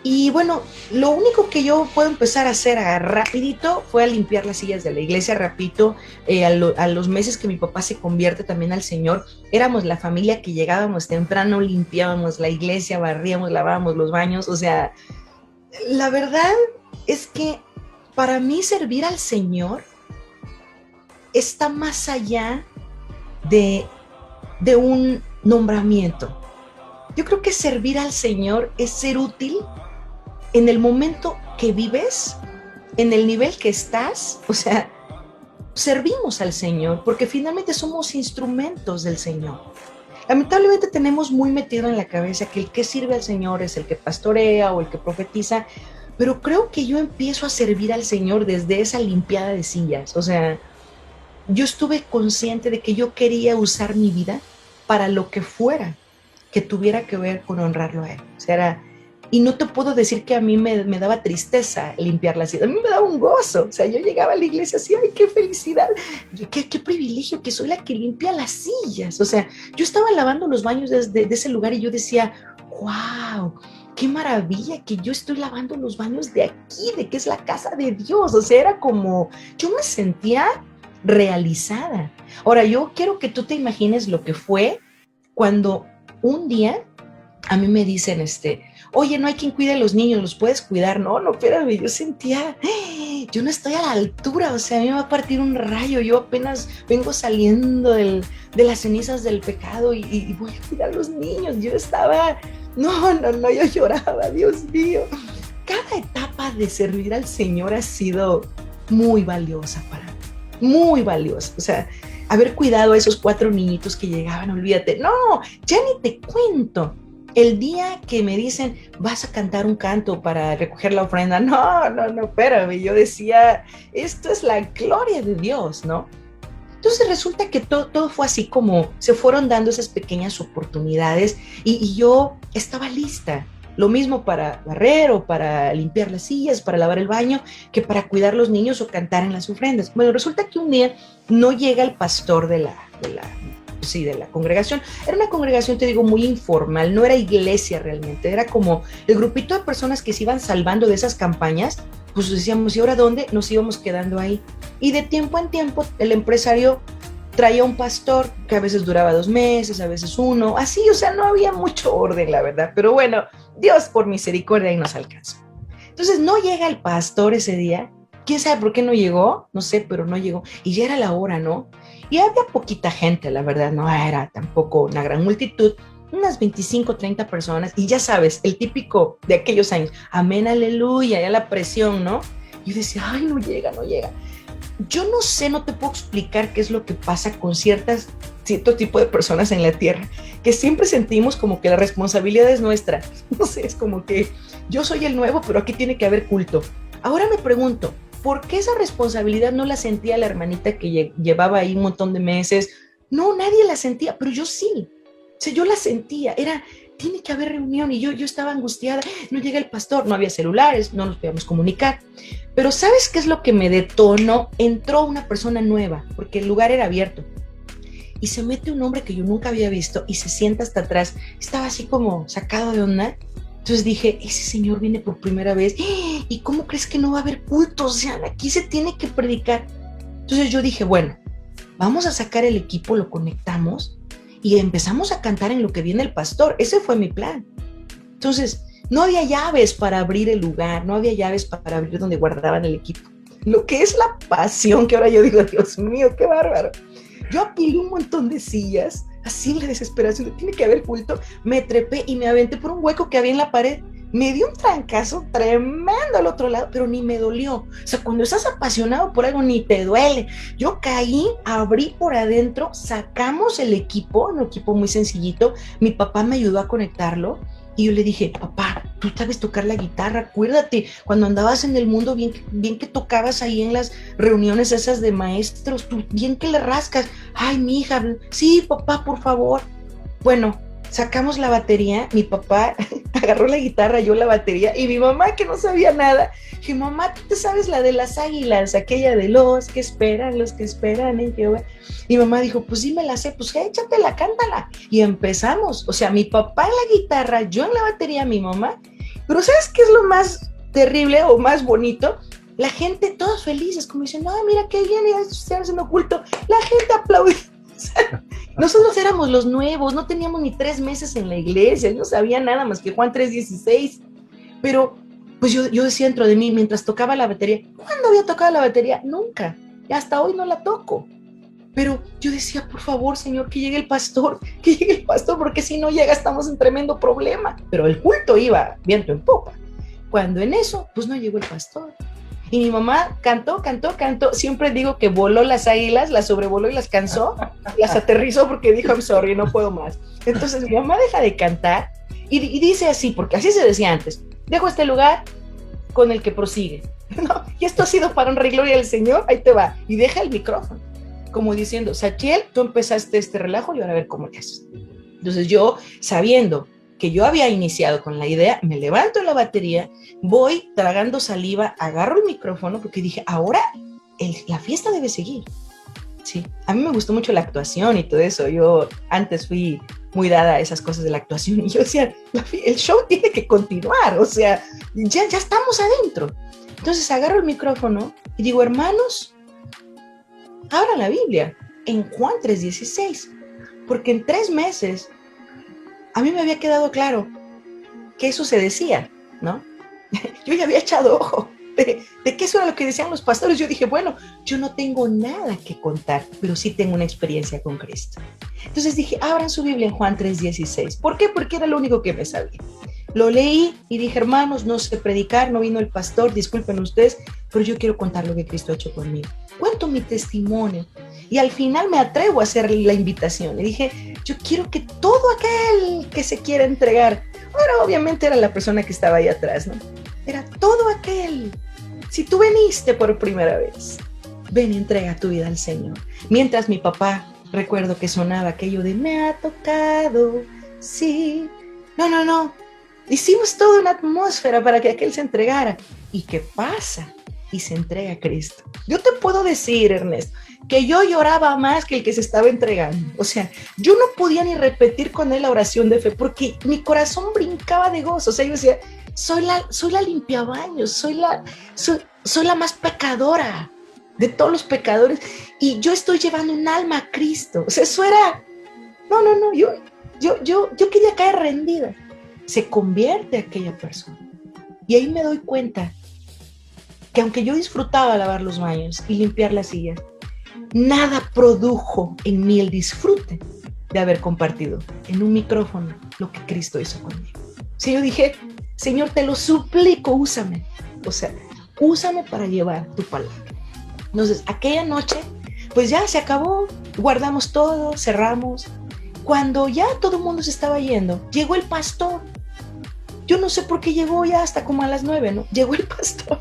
D: Y bueno, lo único que yo puedo empezar a hacer rapidito fue a limpiar las sillas de la iglesia rapidito. A los meses que mi papá se convierte también al Señor, éramos la familia que llegábamos temprano, limpiábamos la iglesia, barríamos, lavábamos los baños. O sea, la verdad es que para mí servir al Señor está más allá de un nombramiento. Yo creo que servir al Señor es ser útil en el momento que vives, en el nivel que estás. O sea, servimos al Señor porque finalmente somos instrumentos del Señor. Lamentablemente tenemos muy metido en la cabeza que el que sirve al Señor es el que pastorea o el que profetiza, pero creo que yo empiezo a servir al Señor desde esa limpiada de sillas. O sea, yo estuve consciente de que yo quería usar mi vida para lo que fuera que tuviera que ver con honrarlo a Él. O sea, y no te puedo decir que a mí me daba tristeza limpiar las sillas, a mí me daba un gozo. O sea, yo llegaba a la iglesia así, ¡ay, qué felicidad! Qué privilegio que soy la que limpia las sillas. O sea, yo estaba lavando los baños de ese lugar y yo decía, ¡wow! ¡Qué maravilla que yo estoy lavando los baños de aquí, de que es la casa de Dios! O sea, era como, yo me sentía realizada. Ahora, yo quiero que tú te imagines lo que fue cuando un día a mí me dicen, oye, no hay quien cuide a los niños, ¿los puedes cuidar? No, espérame, yo sentía, yo no estoy a la altura, o sea, a mí me va a partir un rayo, yo apenas vengo saliendo de las cenizas del pecado y voy a cuidar a los niños. Yo estaba, yo lloraba, Dios mío. Cada etapa de servir al Señor ha sido muy valiosa para mí, muy valiosa. O sea, haber cuidado a esos 4 niñitos que llegaban, olvídate. No, ya ni te cuento. El día que me dicen, vas a cantar un canto para recoger la ofrenda, no, espérame, yo decía, esto es la gloria de Dios, ¿no? Entonces resulta que todo fue así como se fueron dando esas pequeñas oportunidades y yo estaba lista. Lo mismo para barrer o para limpiar las sillas, para lavar el baño, que para cuidar los niños o cantar en las ofrendas. Bueno, resulta que un día no llega el pastor de la congregación. Era una congregación, te digo, muy informal, no era iglesia realmente, era como el grupito de personas que se iban salvando de esas campañas. Pues decíamos, ¿y ahora dónde? Nos íbamos quedando ahí. Y de tiempo en tiempo el empresario traía un pastor que a veces duraba 2 meses, a veces 1, así, o sea, no había mucho orden, la verdad. Pero bueno, Dios por misericordia ahí nos alcanzó. Entonces no llega el pastor ese día. ¿Quién sabe por qué no llegó? No sé, pero no llegó. Y ya era la hora, ¿no? Y había poquita gente, la verdad, no era tampoco una gran multitud, unas 25, 30 personas. Y ya sabes, el típico de aquellos años, amén, aleluya, ya la presión, ¿no? Y yo decía, ay, no llega. Yo no sé, no te puedo explicar qué es lo que pasa con cierto tipo de personas en la tierra, que siempre sentimos como que la responsabilidad es nuestra. No sé, es como que yo soy el nuevo, pero aquí tiene que haber culto. Ahora me pregunto, ¿por qué esa responsabilidad no la sentía la hermanita que llevaba ahí un montón de meses? No, nadie la sentía, pero yo sí. O sea, yo la sentía, tiene que haber reunión y yo estaba angustiada, no llega el pastor, no había celulares, no nos podíamos comunicar. Pero ¿sabes qué es lo que me detonó? Entró una persona nueva, porque el lugar era abierto. Y se mete un hombre que yo nunca había visto y se sienta hasta atrás. Estaba así como sacado de onda. Entonces dije, ese señor viene por primera vez. ¿Y cómo crees que no va a haber culto? O sea, aquí se tiene que predicar. Entonces yo dije, bueno, vamos a sacar el equipo, lo conectamos y empezamos a cantar en lo que viene el pastor. Ese fue mi plan. Entonces, no había llaves para abrir el lugar, no había llaves para abrir donde guardaban el equipo. Lo que es la pasión, que ahora yo digo, Dios mío, qué bárbaro. Yo apilé un montón de sillas, así en la desesperación, tiene que haber culto. Me trepé y me aventé por un hueco que había en la pared. me dio un trancazo tremendo al otro lado, pero ni me dolió. O sea, cuando estás apasionado por algo, ni te duele. Yo caí, abrí por adentro, sacamos el equipo, un equipo muy sencillito. Mi papá me ayudó a conectarlo. Y yo le dije, papá, tú sabes tocar la guitarra, acuérdate, cuando andabas en el mundo, bien que tocabas ahí en las reuniones esas de maestros, tú bien que le rascas. Ay, mi hija, sí, papá, por favor. Bueno, sacamos la batería, mi papá agarró la guitarra, yo la batería, y mi mamá, que no sabía nada, dije, mamá, ¿tú te sabes la de las águilas? Aquella de los que esperan en Jehová. Mi mamá dijo, pues sí me la sé, pues échatela, cántala. Y empezamos, o sea, mi papá en la guitarra, yo en la batería, mi mamá. Pero ¿sabes qué es lo más terrible o más bonito? La gente, todos felices, como dicen, no, mira qué bien, ya están haciendo culto. La gente aplaude. Nosotros éramos los nuevos, no teníamos ni 3 meses en la iglesia, no sabía nada más que Juan 3:16. Pero pues yo decía dentro de mí, mientras tocaba la batería, ¿cuándo había tocado la batería? Nunca, y hasta hoy no la toco. Pero yo decía, por favor, Señor, que llegue el pastor, porque si no llega estamos en tremendo problema. Pero el culto iba viento en popa. Cuando en eso, pues no llegó el pastor. Y mi mamá cantó. Siempre digo que voló las águilas, las sobrevoló y las cansó, las aterrizó porque dijo, I'm sorry, no puedo más. Entonces mi mamá deja de cantar y dice así, porque así se decía antes, dejo este lugar con el que prosigue. No, y esto ha sido para honra y gloria del Señor, ahí te va. Y deja el micrófono, como diciendo, Sachiel, tú empezaste este relajo y ahora a ver cómo le haces. Entonces yo, sabiendo que yo había iniciado con la idea, me levanto la batería, voy tragando saliva, agarro el micrófono, porque dije, ahora la fiesta debe seguir. Sí, a mí me gustó mucho la actuación y todo eso. Yo antes fui muy dada a esas cosas de la actuación y yo decía, el show tiene que continuar, o sea, ya estamos adentro. Entonces agarro el micrófono y digo, hermanos, abran la Biblia en Juan 3:16, porque en 3 meses a mí me había quedado claro que eso se decía, ¿no? Yo ya había echado ojo de que eso era lo que decían los pastores. Yo dije, bueno, yo no tengo nada que contar, pero sí tengo una experiencia con Cristo. Entonces dije, abran su Biblia en Juan 3:16. ¿Por qué? Porque era lo único que me sabía. Lo leí y dije, hermanos, no sé predicar, no vino el pastor, disculpen ustedes, pero yo quiero contar lo que Cristo ha hecho conmigo. Cuento mi testimonio y al final me atrevo a hacer la invitación. Y dije, yo quiero que todo aquel que se quiera entregar, ahora obviamente era la persona que estaba ahí atrás, ¿no? Era todo aquel. Si tú veniste por primera vez, ven y entrega tu vida al Señor. Mientras mi papá, recuerdo que sonaba aquello de me ha tocado, sí. No. Hicimos toda una atmósfera para que aquel se entregara. ¿Y qué pasa? Y se entrega a Cristo. Yo te puedo decir, Ernesto, que yo lloraba más que el que se estaba entregando. O sea, yo no podía ni repetir con él la oración de fe porque mi corazón brincaba de gozo. O sea, yo decía, soy la limpiabaños, soy la más pecadora de todos los pecadores y yo estoy llevando un alma a Cristo. O sea, eso era, no, yo quería caer rendida. Se convierte aquella persona. Y ahí me doy cuenta que aunque yo disfrutaba lavar los baños y limpiar las sillas, nada produjo en mí el disfrute de haber compartido en un micrófono lo que Cristo hizo conmigo. Si yo dije, Señor, te lo suplico, úsame. O sea, úsame para llevar tu palabra. Entonces, aquella noche, pues ya se acabó, guardamos todo, cerramos. Cuando ya todo el mundo se estaba yendo, llegó el pastor. Yo no sé por qué llegó ya hasta como a las 9, ¿no? Llegó el pastor.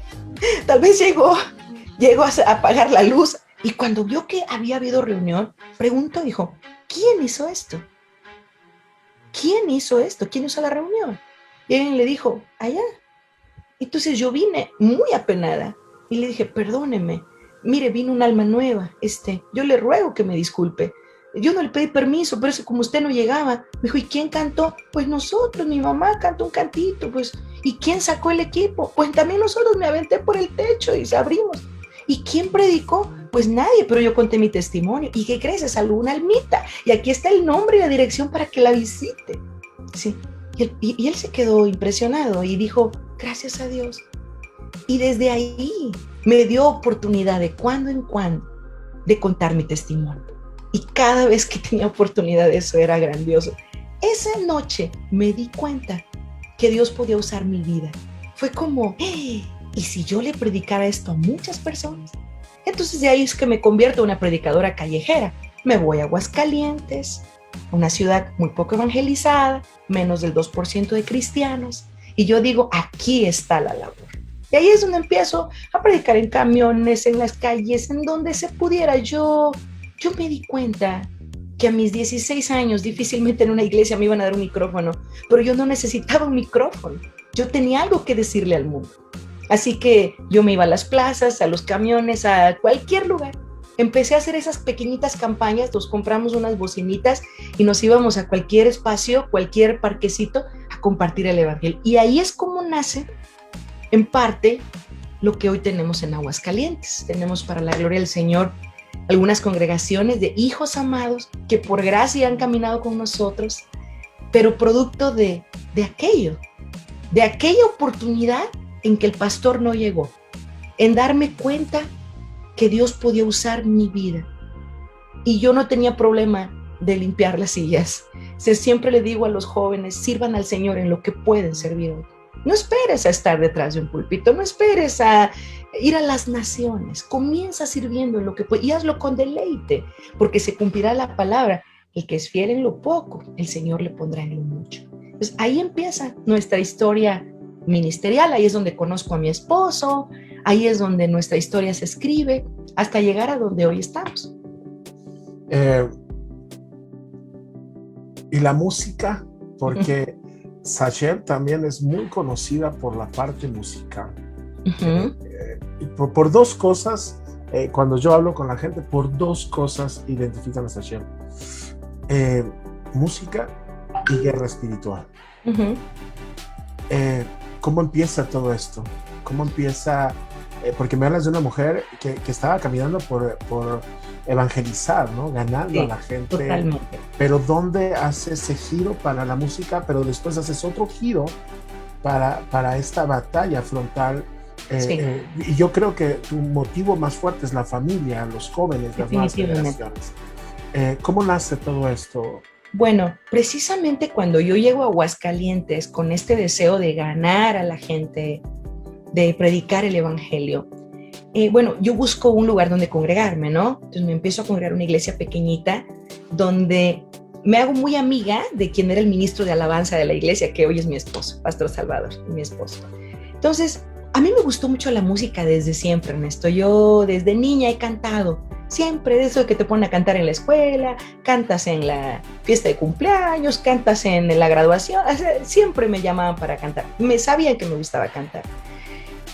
D: Tal vez llegó a apagar la luz. Y cuando vio que había habido reunión, preguntó, dijo, ¿quién hizo esto? ¿Quién hizo esto? ¿Quién hizo la reunión? Y alguien le dijo, allá. Entonces yo vine muy apenada y le dije, perdóneme, mire, vino un alma nueva, yo le ruego que me disculpe. Yo no le pedí permiso, pero como usted no llegaba, me dijo, ¿y quién cantó? Pues nosotros, mi mamá cantó un cantito, pues, ¿y quién sacó el equipo? Pues también nosotros, me aventé por el techo y abrimos. ¿Y quién predicó? Pues nadie, pero yo conté mi testimonio. ¿Y qué crees? Se salvó una almita. Y aquí está el nombre y la dirección para que la visite. Sí. Y él se quedó impresionado y dijo, gracias a Dios. Y desde ahí me dio oportunidad de cuando en cuando de contar mi testimonio. Y cada vez que tenía oportunidad, eso era grandioso. Esa noche me di cuenta que Dios podía usar mi vida. Fue como, ¿y si yo le predicara esto a muchas personas? Entonces de ahí es que me convierto en una predicadora callejera. Me voy a Aguascalientes, una ciudad muy poco evangelizada, menos del 2% de cristianos, y yo digo, aquí está la labor. Y ahí es donde empiezo a predicar en camiones, en las calles, en donde se pudiera. Yo me di cuenta que a mis 16 años difícilmente en una iglesia me iban a dar un micrófono, pero yo no necesitaba un micrófono. Yo tenía algo que decirle al mundo. Así que yo me iba a las plazas, a los camiones, a cualquier lugar. Empecé a hacer esas pequeñitas campañas, nos compramos unas bocinitas y nos íbamos a cualquier espacio, cualquier parquecito, a compartir el evangelio. Y ahí es como nace, en parte, lo que hoy tenemos en Aguascalientes. Tenemos, para la gloria del Señor, algunas congregaciones de hijos amados que por gracia han caminado con nosotros, pero producto de aquella oportunidad en que el pastor no llegó, en darme cuenta que Dios podía usar mi vida. Y yo no tenía problema de limpiar las sillas. Siempre le digo a los jóvenes, sirvan al Señor en lo que pueden servir hoy. No esperes a estar detrás de un púlpito, no esperes a ir a las naciones. Comienza sirviendo en lo que puedes y hazlo con deleite, porque se cumplirá la palabra. El que es fiel en lo poco, el Señor le pondrá en lo mucho. Entonces ahí empieza nuestra historia ministerial, ahí es donde conozco a mi esposo, ahí es donde nuestra historia se escribe, hasta llegar a donde hoy estamos.
C: Y la música, porque Sachem también es muy conocida por la parte musical. Por dos cosas, cuando yo hablo con la gente, por dos cosas identifican a Sachem. Música y guerra espiritual. ¿Cómo empieza todo esto? ¿Cómo empieza? Porque me hablas de una mujer que estaba caminando por evangelizar, ¿no? Ganando a la gente.
D: Totalmente.
C: Pero ¿dónde hace ese giro para la música? Pero después haces otro giro para esta batalla frontal. Y yo creo que tu motivo más fuerte es la familia, los jóvenes, las nuevas generaciones. ¿Cómo nace todo esto?
D: Bueno, precisamente cuando yo llego a Aguascalientes con este deseo de ganar a la gente, de predicar el evangelio, yo busco un lugar donde congregarme, ¿no? Entonces me empiezo a congregar en una iglesia pequeñita donde me hago muy amiga de quien era el ministro de alabanza de la iglesia, que hoy es mi esposo, Pastor Salvador, mi esposo. Entonces, a mí me gustó mucho la música desde siempre, Ernesto. Yo desde niña he cantado. Siempre de eso de que te ponen a cantar en la escuela, cantas en la fiesta de cumpleaños, cantas en la graduación, siempre me llamaban para cantar, me sabían que me gustaba cantar.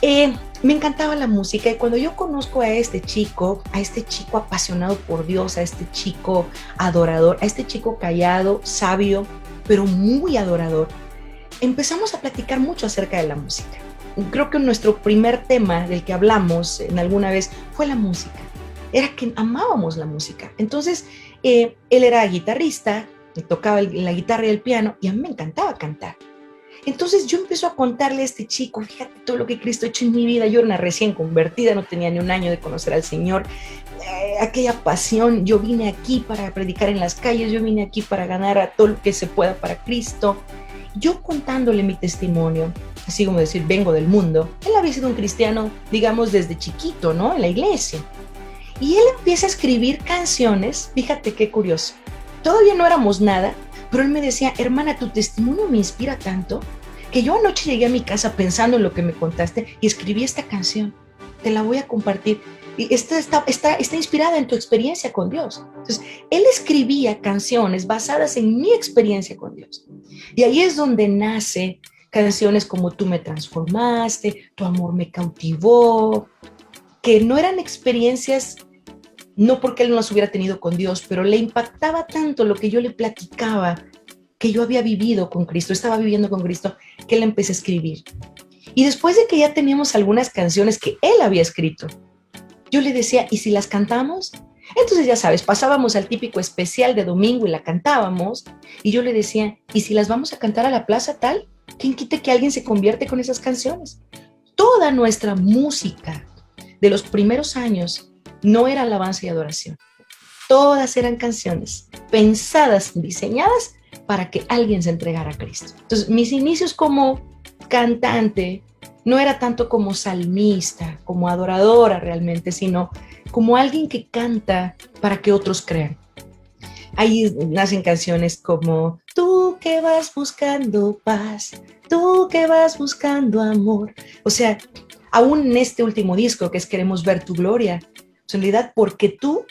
D: Me encantaba la música y cuando yo conozco a este chico apasionado por Dios, a este chico adorador, a este chico callado, sabio, pero muy adorador, empezamos a platicar mucho acerca de la música. Creo que nuestro primer tema del que hablamos en alguna vez fue la música. Era que amábamos la música. Entonces, él era guitarrista, tocaba la guitarra y el piano, y a mí me encantaba cantar. Entonces yo empiezo a contarle a este chico, fíjate todo lo que Cristo ha hecho en mi vida. Yo era una recién convertida, no tenía ni un año de conocer al Señor. Aquella pasión, yo vine aquí para predicar en las calles, yo vine aquí para ganar a todo lo que se pueda para Cristo. Yo contándole mi testimonio, así como decir, vengo del mundo. Él había sido un cristiano, digamos, desde chiquito, ¿no? En la iglesia. Y él empieza a escribir canciones, fíjate qué curioso, todavía no éramos nada, pero él me decía, hermana, tu testimonio me inspira tanto, que yo anoche llegué a mi casa pensando en lo que me contaste y escribí esta canción, te la voy a compartir, y está inspirada en tu experiencia con Dios. Entonces, él escribía canciones basadas en mi experiencia con Dios, y ahí es donde nace canciones como Tú me transformaste, Tu amor me cautivó, que no eran experiencias, no porque él no las hubiera tenido con Dios, pero le impactaba tanto lo que yo le platicaba, que yo había vivido con Cristo, estaba viviendo con Cristo, que él empecé a escribir. Y después de que ya teníamos algunas canciones que él había escrito, yo le decía, ¿y si las cantamos? Entonces ya sabes, pasábamos al típico especial de domingo y la cantábamos, y yo le decía, ¿y si las vamos a cantar a la plaza tal? ¿Quién quite que alguien se convierte con esas canciones? Toda nuestra música de los primeros años no era alabanza y adoración. Todas eran canciones pensadas, diseñadas para que alguien se entregara a Cristo. Entonces, mis inicios como cantante no era tanto como salmista, como adoradora realmente, sino como alguien que canta para que otros crean. Ahí nacen canciones como tú que vas buscando paz, tú que vas buscando amor. O sea, aún en este último disco que es Queremos ver tu gloria, en realidad porque tú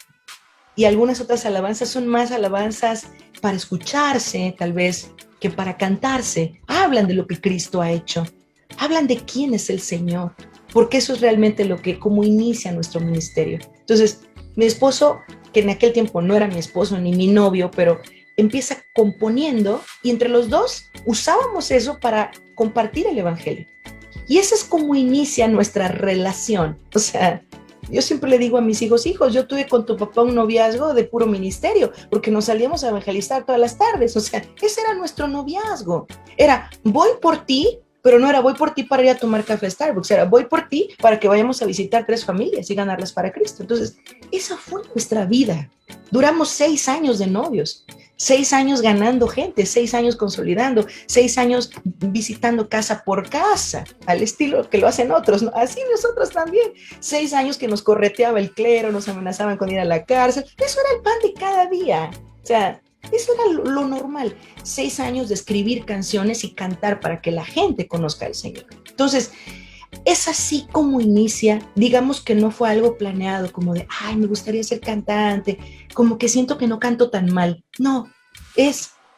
D: y algunas otras alabanzas son más alabanzas para escucharse, tal vez, que para cantarse. Hablan de lo que Cristo ha hecho, hablan de quién es el Señor, porque eso es realmente lo que, como inicia nuestro ministerio. Entonces, mi esposo, que en aquel tiempo no era mi esposo ni mi novio, pero empieza componiendo y entre los dos usábamos eso para compartir el evangelio. Y eso es como inicia nuestra relación. O sea, yo siempre le digo a mis hijos, yo tuve con tu papá un noviazgo de puro ministerio, porque nos salíamos a evangelizar todas las tardes. O sea, ese era nuestro noviazgo. Era, voy por ti, pero no era voy por ti para ir a tomar café a Starbucks, era voy por ti para que vayamos a visitar 3 familias y ganarlas para Cristo. Entonces, esa fue nuestra vida. Duramos 6 años de novios, 6 años ganando gente, 6 años consolidando, 6 años visitando casa por casa, al estilo que lo hacen otros, ¿no? Así nosotros también. 6 años que nos correteaba el clero, nos amenazaban con ir a la cárcel. Eso era el pan de cada día. O sea, eso era lo normal. 6 años de escribir canciones y cantar para que la gente conozca al Señor. Entonces, es así como inicia. Digamos que no fue algo planeado, como de, ay, me gustaría ser cantante, como que siento que no canto tan mal. No,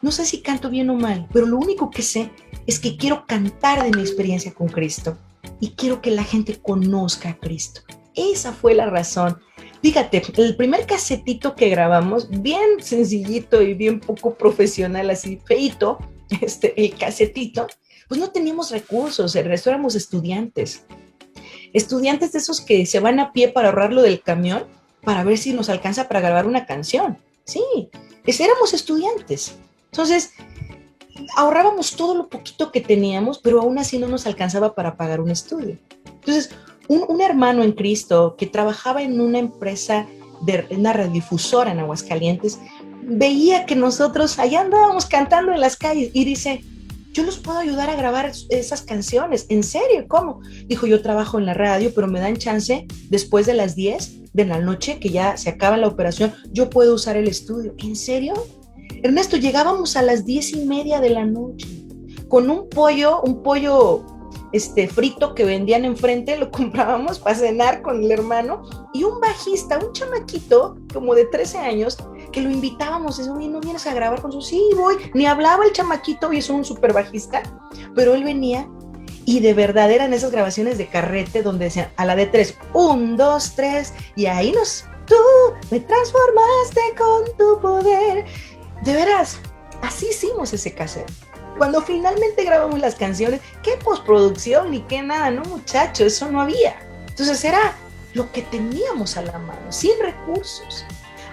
D: no sé si canto bien o mal, pero lo único que sé es que quiero cantar de mi experiencia con Cristo y quiero que la gente conozca a Cristo. Esa fue la razón. Fíjate, el primer casetito que grabamos, bien sencillito y bien poco profesional, así feito, el casetito, pues no teníamos recursos, el resto éramos estudiantes de esos que se van a pie para ahorrar lo del camión, para ver si nos alcanza para grabar una canción. Sí, éramos estudiantes. Entonces, ahorrábamos todo lo poquito que teníamos, pero aún así no nos alcanzaba para pagar un estudio. Entonces, un hermano en Cristo que trabajaba en una empresa, una radiodifusora en Aguascalientes, veía que nosotros allá andábamos cantando en las calles y dice, yo los puedo ayudar a grabar esas canciones. ¿En serio? ¿Cómo? Dijo, yo trabajo en la radio, pero me dan chance después de las 10 de la noche, que ya se acaba la operación, yo puedo usar el estudio. ¿En serio? Ernesto, llegábamos a las 10:30 de la noche con un pollo frito que vendían enfrente, lo comprábamos para cenar con el hermano, y un bajista, un chamaquito como de 13 años, que lo invitábamos, decía, oye, ¿no vienes a grabar con nosotros? Sí, voy. Ni hablaba el chamaquito y es un súper bajista, pero él venía y de verdad eran esas grabaciones de carrete donde decían a la de 3, 1, 2, 3, y ahí tú me transformaste con tu poder. De veras, así hicimos ese cassette. Cuando finalmente grabamos las canciones, qué postproducción ni qué nada, no muchachos, eso no había. Entonces era lo que teníamos a la mano, sin recursos.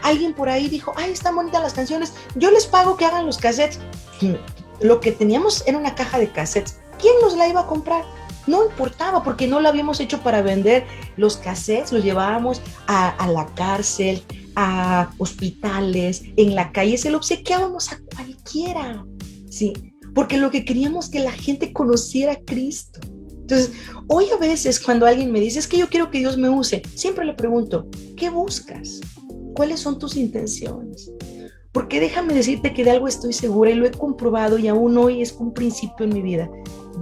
D: Alguien por ahí dijo, ay, están bonitas las canciones, yo les pago que hagan los cassettes. Lo que teníamos era una caja de cassettes. ¿Quién nos la iba a comprar? No importaba, porque no la habíamos hecho para vender. Los cassettes los llevábamos a la cárcel, a hospitales, en la calle, se lo obsequiábamos a cualquiera, ¿sí? Porque lo que queríamos que la gente conociera a Cristo. Entonces, hoy a veces cuando alguien me dice, es que yo quiero que Dios me use, siempre le pregunto, ¿qué buscas? ¿Cuáles son tus intenciones? Porque déjame decirte que de algo estoy segura y lo he comprobado y aún hoy es un principio en mi vida.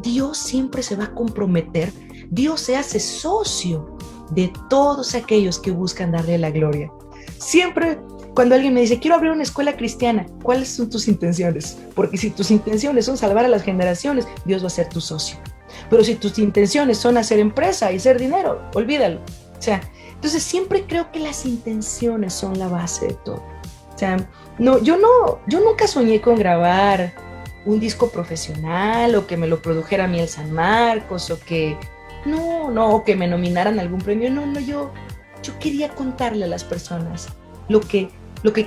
D: Dios siempre se va a comprometer, Dios se hace socio de todos aquellos que buscan darle la gloria. Siempre cuando alguien me dice, quiero abrir una escuela cristiana, ¿cuáles son tus intenciones? Porque si tus intenciones son salvar a las generaciones, Dios va a ser tu socio. Pero si tus intenciones son hacer empresa y hacer dinero, olvídalo. O sea, entonces siempre creo que las intenciones son la base de todo. O sea, yo nunca soñé con grabar un disco profesional o que me lo produjera Miel San Marcos o que o que me nominaran a algún premio. Yo quería contarle a las personas lo que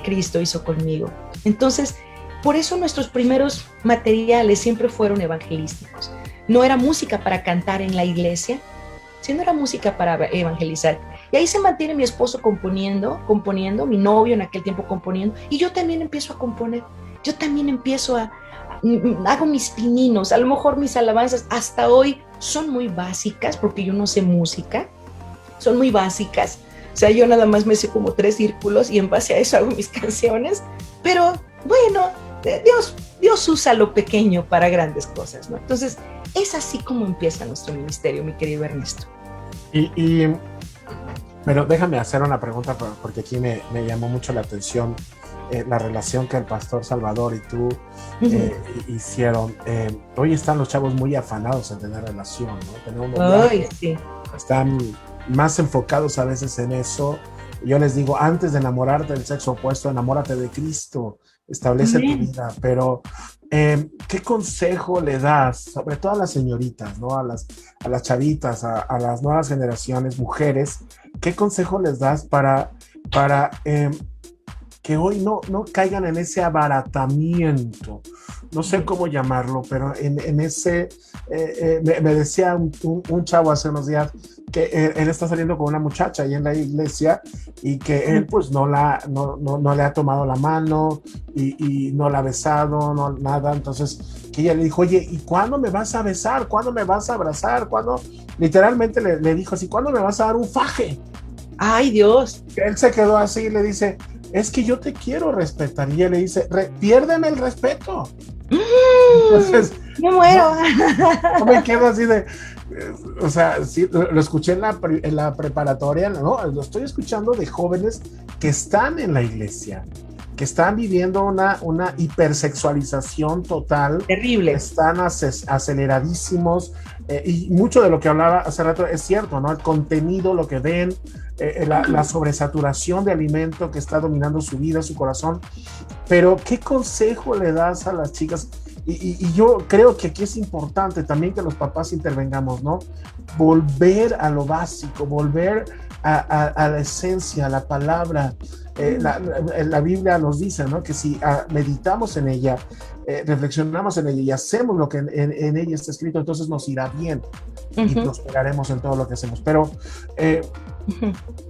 D: Cristo hizo conmigo. Entonces, por eso nuestros primeros materiales siempre fueron evangelísticos. No era música para cantar en la iglesia, sino era música para evangelizar. Y ahí se mantiene mi esposo componiendo, mi novio en aquel tiempo componiendo, y yo también empiezo a componer. yo también empiezo hago mis pininos, a lo mejor mis alabanzas hasta hoy son muy básicas, porque yo no sé música, son muy básicas, o sea, yo nada más me sé como 3 círculos y en base a eso hago mis canciones, pero bueno, Dios usa lo pequeño para grandes cosas, ¿no? Entonces, es así como empieza nuestro ministerio, mi querido Ernesto.
C: Pero déjame hacer una pregunta, porque aquí me llamó mucho la atención la relación que el pastor Salvador y tú hicieron. Hoy están los chavos muy afanados en tener relación, ¿no?
D: Sí.
C: Están más enfocados a veces en eso. Yo les digo, antes de enamorarte del sexo opuesto, enamórate de Cristo, establece tu vida. Pero, ¿qué consejo le das, sobre todo a las señoritas, ¿no? A las chavitas, a las nuevas generaciones, mujeres? ¿Qué consejo les das para que hoy no caigan en ese abaratamiento? No sé cómo llamarlo, pero en ese, me decía un chavo hace unos días que él está saliendo con una muchacha ahí en la iglesia y que él pues no le ha tomado la mano y no la ha besado, no, nada. Entonces que ella le dijo, oye, ¿y cuándo me vas a besar? ¿Cuándo me vas a abrazar? ¿Cuándo? Literalmente le dijo así, ¿cuándo me vas a dar un faje?
D: ¡Ay, Dios!
C: Él se quedó así y le dice, es que yo te quiero respetar. Y ella le dice, piérdeme el respeto. Entonces,
D: me muero.
C: No me quedo así de, o sea, sí, lo escuché en la preparatoria, no, lo estoy escuchando de jóvenes que están en la iglesia, que están viviendo una hipersexualización total.
D: Terrible.
C: Están aceleradísimos, y mucho de lo que hablaba hace rato es cierto, ¿no? El contenido, lo que ven, la sobresaturación de alimento que está dominando su vida, su corazón. Pero, ¿qué consejo le das a las chicas? Y yo creo que aquí es importante también que los papás intervengamos, ¿no? Volver a lo básico, volver a la esencia, a la palabra. La Biblia nos dice, ¿no? Que si meditamos en ella, reflexionamos en ella y hacemos lo que en ella está escrito, entonces nos irá bien y prosperaremos en todo lo que hacemos. Pero,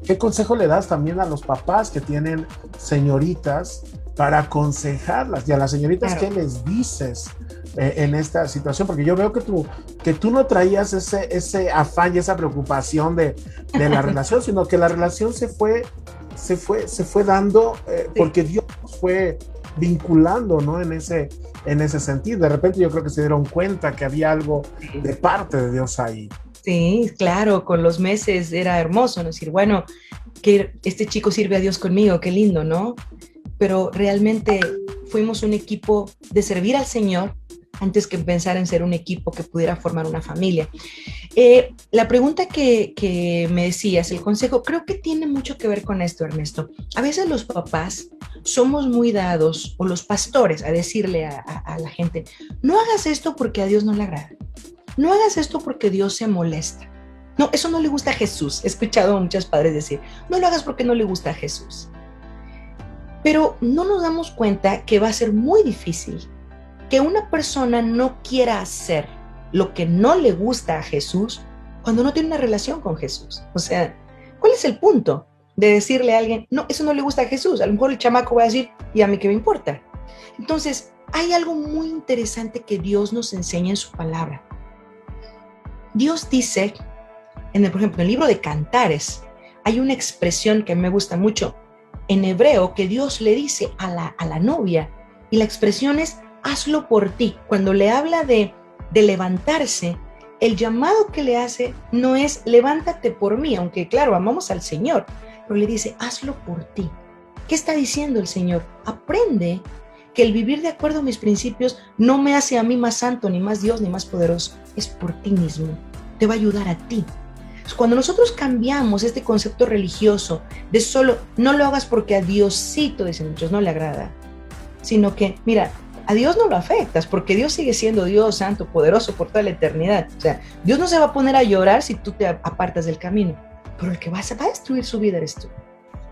C: ¿qué consejo le das también a los papás que tienen señoritas para aconsejarlas? Y a las señoritas, claro, ¿qué les dices en esta situación? Porque yo veo que tú no traías ese afán y esa preocupación de la relación, sino que la relación se fue dando porque Dios nos fue vinculando, ¿no? En ese sentido. De repente yo creo que se dieron cuenta que había algo de parte de Dios ahí.
D: Sí, claro, con los meses era hermoso, ¿no? Decir, bueno, que este chico sirve a Dios conmigo, qué lindo, ¿no? Pero realmente fuimos un equipo de servir al Señor antes que pensar en ser un equipo que pudiera formar una familia. La pregunta que me decías, el consejo, creo que tiene mucho que ver con esto, Ernesto. A veces los papás somos muy dados, o los pastores, a decirle a la gente, no hagas esto porque a Dios no le agrada. No hagas esto porque Dios se molesta. No, eso no le gusta a Jesús. He escuchado a muchos padres decir, no lo hagas porque no le gusta a Jesús. Pero no nos damos cuenta que va a ser muy difícil que una persona no quiera hacer lo que no le gusta a Jesús cuando no tiene una relación con Jesús. O sea, ¿cuál es el punto de decirle a alguien, no, eso no le gusta a Jesús? A lo mejor el chamaco va a decir, ¿y a mí qué me importa? Entonces, hay algo muy interesante que Dios nos enseña en su palabra. Dios dice, por ejemplo, en el libro de Cantares, hay una expresión que me gusta mucho en hebreo que Dios le dice a la novia, y la expresión es, hazlo por ti. Cuando le habla de levantarse, el llamado que le hace no es levántate por mí, aunque claro, amamos al Señor, pero le dice, hazlo por ti. ¿Qué está diciendo el Señor? Aprende que el vivir de acuerdo a mis principios no me hace a mí más santo, ni más Dios, ni más poderoso. Es por ti mismo. Te va a ayudar a ti. Cuando nosotros cambiamos este concepto religioso de solo, no lo hagas porque a Diosito, dicen muchos, no le agrada, sino que, mira, a Dios no lo afectas porque Dios sigue siendo Dios santo, poderoso por toda la eternidad. O sea, Dios no se va a poner a llorar si tú te apartas del camino, pero el que va a destruir su vida eres tú.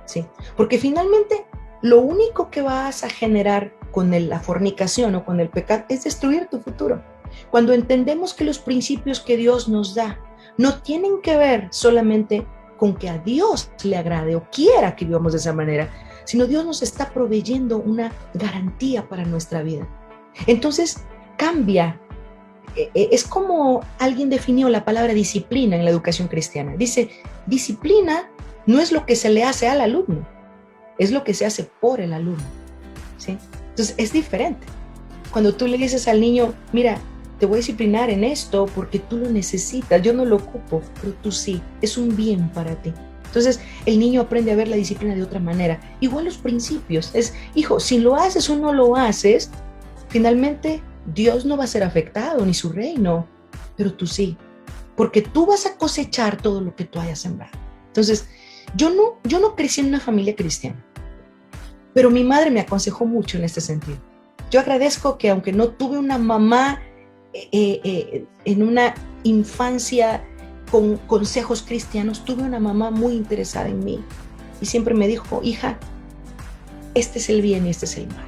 D: ¿Sí? Porque finalmente lo único que vas a generar con la fornicación o con el pecado es destruir tu futuro. Cuando entendemos que los principios que Dios nos da no tienen que ver solamente con que a Dios le agrade o quiera que vivamos de esa manera, sino Dios nos está proveyendo una garantía para nuestra vida. Entonces cambia. Es como alguien definió la palabra disciplina en la educación cristiana. Dice, disciplina no es lo que se le hace al alumno, es lo que se hace por el alumno, ¿sí? Entonces es diferente. Cuando tú le dices al niño, mira, te voy a disciplinar en esto porque tú lo necesitas, yo no lo ocupo, pero tú sí, es un bien para ti. Entonces el niño aprende a ver la disciplina de otra manera. Igual los principios, es, hijo, si lo haces o no lo haces, finalmente Dios no va a ser afectado, ni su reino, pero tú sí, porque tú vas a cosechar todo lo que tú hayas sembrado. Entonces, yo no crecí en una familia cristiana, pero mi madre me aconsejó mucho en este sentido. Yo agradezco que aunque no tuve una mamá en una infancia con consejos cristianos, tuve una mamá muy interesada en mí y siempre me dijo, hija, este es el bien y este es el mal,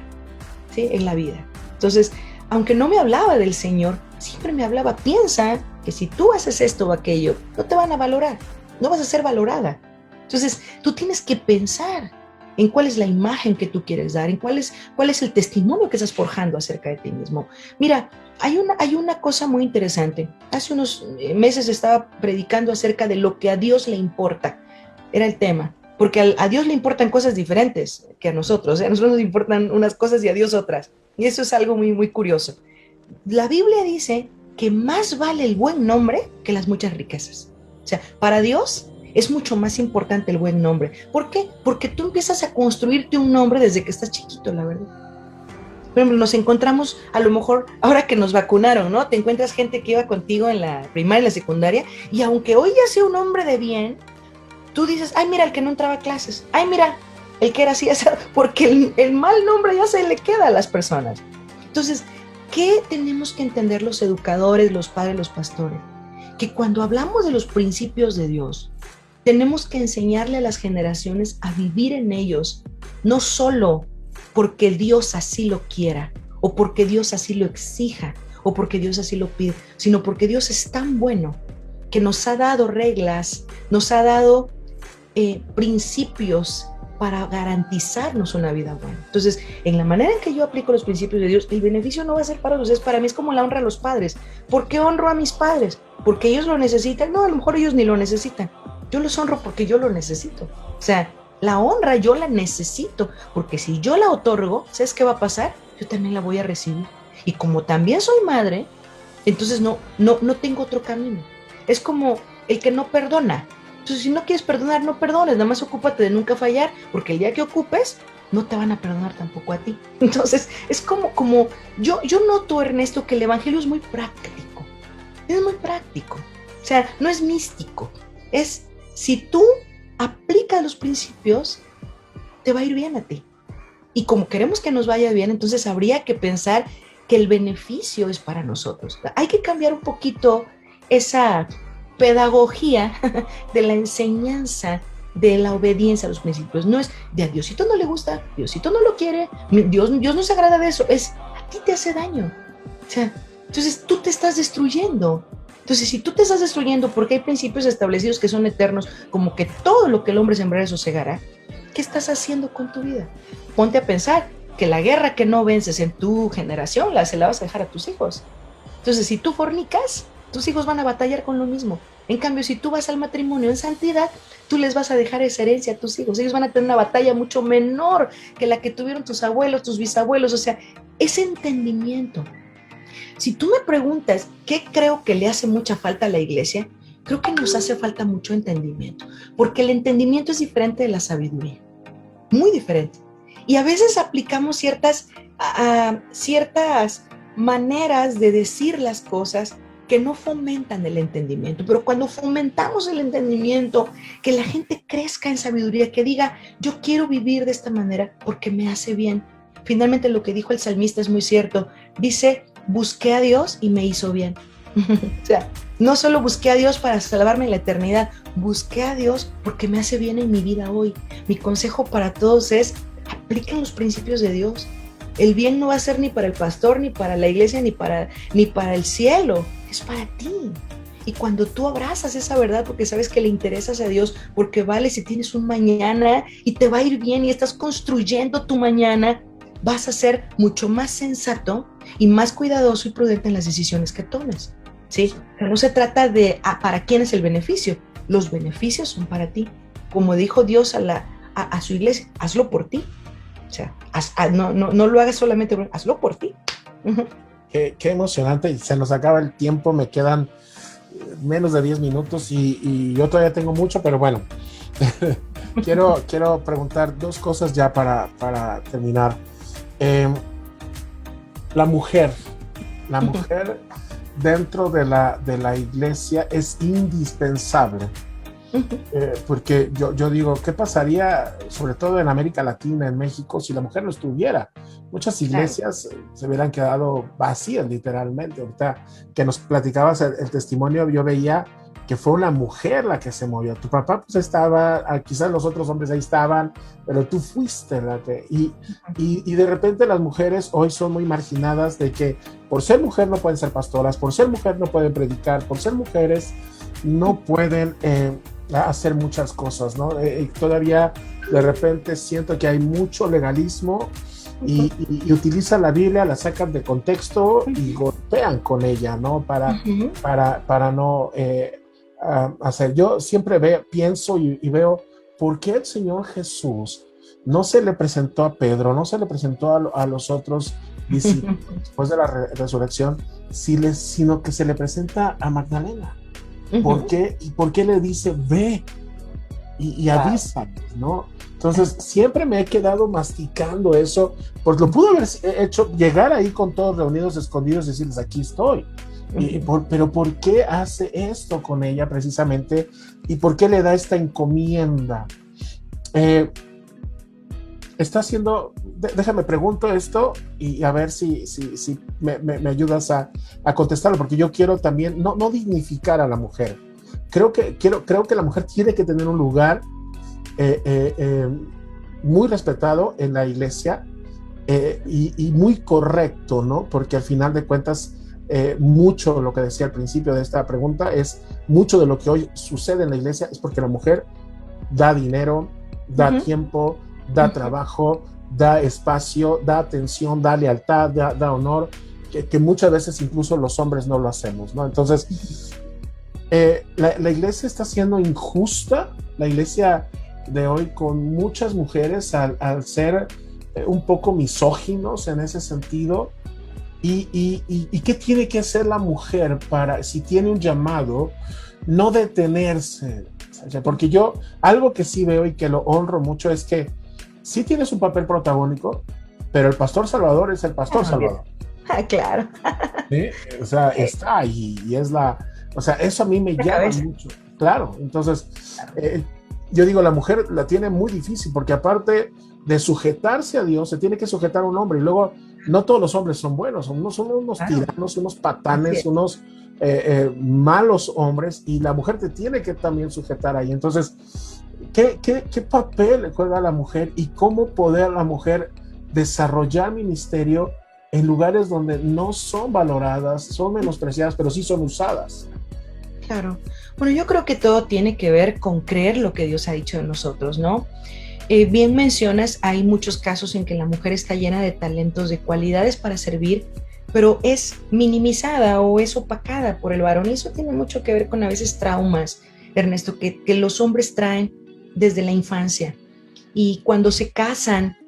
D: ¿sí? En la vida. Entonces, aunque no me hablaba del Señor, siempre me hablaba, piensa que si tú haces esto o aquello, no te van a valorar, no vas a ser valorada. Entonces, tú tienes que pensar en cuál es la imagen que tú quieres dar, en cuál es el testimonio que estás forjando acerca de ti mismo. Mira, hay una cosa muy interesante. Hace unos meses estaba predicando acerca de lo que a Dios le importa. Era el tema. Porque a Dios le importan cosas diferentes que a nosotros. A nosotros nos importan unas cosas y a Dios otras. Y eso es algo muy, muy curioso. La Biblia dice que más vale el buen nombre que las muchas riquezas. O sea, para Dios es mucho más importante el buen nombre. ¿Por qué? Porque tú empiezas a construirte un nombre desde que estás chiquito, la verdad. Por ejemplo, nos encontramos, a lo mejor, ahora que nos vacunaron, ¿no? Te encuentras gente que iba contigo en la primaria, en la secundaria, y aunque hoy ya sea un hombre de bien, tú dices, ay, mira, el que no entraba a clases, ay, mira, el que era así, porque el mal nombre ya se le queda a las personas. Entonces, ¿qué tenemos que entender los educadores, los padres, los pastores? Que cuando hablamos de los principios de Dios, tenemos que enseñarle a las generaciones a vivir en ellos, no solo porque Dios así lo quiera, o porque Dios así lo exija, o porque Dios así lo pide, sino porque Dios es tan bueno que nos ha dado reglas, nos ha dado principios para garantizarnos una vida buena. Entonces, en la manera en que yo aplico los principios de Dios, el beneficio no va a ser para los, es para mí, es como la honra a los padres. ¿Por qué honro a mis padres? ¿Porque ellos lo necesitan? No, a lo mejor ellos ni lo necesitan. Yo los honro porque yo lo necesito. O sea, la honra yo la necesito, porque si yo la otorgo, ¿sabes qué va a pasar? Yo también la voy a recibir. Y como también soy madre, entonces no tengo otro camino. Es como el que no perdona. Entonces, si no quieres perdonar, no perdones, nada más ocúpate de nunca fallar, porque el día que ocupes, no te van a perdonar tampoco a ti. Entonces, es como yo noto, Ernesto, que el evangelio es muy práctico. Es muy práctico. O sea, no es místico. Es, si tú aplicas los principios, te va a ir bien a ti. Y como queremos que nos vaya bien, entonces habría que pensar que el beneficio es para nosotros. Hay que cambiar un poquito esa pedagogía de la enseñanza de la obediencia a los principios. No es de a Diosito no le gusta, Diosito no lo quiere, Dios no se agrada de eso, es a ti te hace daño. O sea, entonces tú te estás destruyendo. Entonces, si tú te estás destruyendo porque hay principios establecidos que son eternos, como que todo lo que el hombre sembrará eso segará, ¿qué estás haciendo con tu vida? Ponte a pensar que la guerra que no vences en tu generación se la vas a dejar a tus hijos. Entonces, si tú fornicas, tus hijos van a batallar con lo mismo. En cambio, si tú vas al matrimonio en santidad, tú les vas a dejar esa herencia a tus hijos. Ellos van a tener una batalla mucho menor que la que tuvieron tus abuelos, tus bisabuelos. O sea, ese entendimiento. Si tú me preguntas qué creo que le hace mucha falta a la iglesia, creo que nos hace falta mucho entendimiento. Porque el entendimiento es diferente de la sabiduría. Muy diferente. Y a veces aplicamos ciertas maneras de decir las cosas que no fomentan el entendimiento, pero cuando fomentamos el entendimiento, que la gente crezca en sabiduría, que diga, yo quiero vivir de esta manera porque me hace bien. Finalmente lo que dijo el salmista es muy cierto, dice, busqué a Dios y me hizo bien. O sea, no solo busqué a Dios para salvarme en la eternidad, busqué a Dios porque me hace bien en mi vida hoy. Mi consejo para todos es, apliquen los principios de Dios. El bien no va a ser ni para el pastor, ni para la iglesia, ni para el cielo. Es para ti. Y cuando tú abrazas esa verdad porque sabes que le interesas a Dios, porque vales y tienes un mañana y te va a ir bien y estás construyendo tu mañana, vas a ser mucho más sensato y más cuidadoso y prudente en las decisiones que tomes. ¿Sí? Pero no se trata de para quién es el beneficio. Los beneficios son para ti. Como dijo Dios a su iglesia, hazlo por ti. O sea, no lo hagas solamente, hazlo por ti. Uh-huh.
C: Qué emocionante, y se nos acaba el tiempo, me quedan menos de 10 minutos y yo todavía tengo mucho, pero bueno, quiero preguntar dos cosas ya para terminar. La mujer dentro de la iglesia es indispensable. Porque yo digo, ¿qué pasaría, sobre todo en América Latina, en México, si la mujer no estuviera? Muchas iglesias se hubieran quedado vacías, literalmente. Ahorita que nos platicabas el testimonio, yo veía que fue una mujer la que se movió. Tu papá pues estaba, quizás los otros hombres ahí estaban, pero tú fuiste la que... Y de repente las mujeres hoy son muy marginadas de que por ser mujer no pueden ser pastoras, por ser mujer no pueden predicar, por ser mujeres no pueden... hacer muchas cosas, ¿no? Todavía de repente siento que hay mucho legalismo y utilizan la Biblia, la sacan de contexto y golpean con ella, ¿no? Para no hacer. Yo siempre pienso y veo por qué el Señor Jesús no se le presentó a Pedro, no se le presentó a los otros discípulos después de la resurrección, sino que se le presenta a Magdalena. ¿Por qué? ¿Y por qué le dice ve y avisa, ¿no? Entonces siempre me he quedado masticando eso, pues lo pudo haber hecho, llegar ahí con todos reunidos, escondidos y decirles aquí estoy, pero ¿por qué hace esto con ella precisamente? ¿Y por qué le da esta encomienda? Está haciendo, déjame pregunto esto y a ver si me ayudas a contestarlo, porque yo quiero también no dignificar a la mujer. Creo que la mujer tiene que tener un lugar muy respetado en la iglesia y muy correcto, ¿no? Porque al final de cuentas, mucho lo que decía al principio de esta pregunta es mucho de lo que hoy sucede en la iglesia es porque la mujer da dinero, da tiempo, da trabajo, da espacio, da atención, da lealtad, da honor, que muchas veces incluso los hombres no lo hacemos, ¿no? Entonces, la iglesia está siendo injusta, la iglesia de hoy, con muchas mujeres al ser un poco misóginos en ese sentido. ¿Y qué tiene que hacer la mujer para, si tiene un llamado, no detenerse? Porque yo, algo que sí veo y que lo honro mucho es que sí tienes un papel protagónico, pero el pastor Salvador es el pastor Salvador.
D: Claro.
C: ¿Sí? O sea, está ahí y es o sea, eso a mí me llama mucho. Claro, entonces, yo digo, la mujer la tiene muy difícil porque aparte de sujetarse a Dios, se tiene que sujetar a un hombre y luego no todos los hombres son buenos, son unos tiranos, unos patanes, unos malos hombres y la mujer te tiene que también sujetar ahí. Entonces, ¿qué papel juega la mujer y cómo poder la mujer desarrollar ministerio en lugares donde no son valoradas, son menospreciadas, pero sí son usadas?
D: Claro. Bueno, yo creo que todo tiene que ver con creer lo que Dios ha dicho de nosotros, ¿no? Bien mencionas, hay muchos casos en que la mujer está llena de talentos, de cualidades para servir, pero es minimizada o es opacada por el varón. Y eso tiene mucho que ver con a veces traumas, Ernesto, que los hombres traen desde la infancia. Y cuando se casan,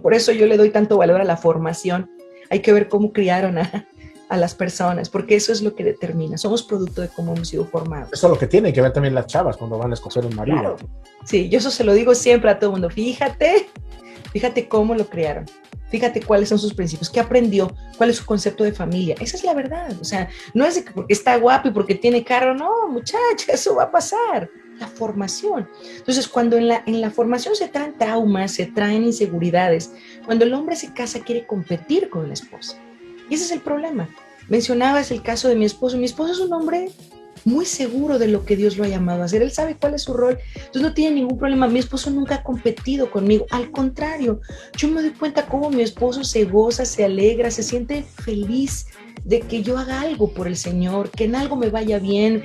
D: por eso yo le doy tanto valor a la formación, hay que ver cómo criaron a las personas, porque eso es lo que determina. Somos producto de cómo hemos sido formados.
C: Eso es lo que tienen que ver también las chavas cuando van a escoger un marido.
D: Claro. Sí, yo eso se lo digo siempre a todo el mundo. Fíjate cómo lo criaron. Fíjate cuáles son sus principios, qué aprendió, cuál es su concepto de familia. Esa es la verdad. O sea, no es de que porque está guapo y porque tiene carro. No, muchacha, eso va a pasar. La formación. Entonces, cuando en la formación se traen traumas, se traen inseguridades, cuando el hombre se casa quiere competir con la esposa. Y ese es el problema. Mencionabas el caso de mi esposo. Mi esposo es un hombre muy seguro de lo que Dios lo ha llamado a hacer. Él sabe cuál es su rol. Entonces no tiene ningún problema. Mi esposo nunca ha competido conmigo. Al contrario, yo me doy cuenta cómo mi esposo se goza, se alegra, se siente feliz de que yo haga algo por el Señor, que en algo me vaya bien,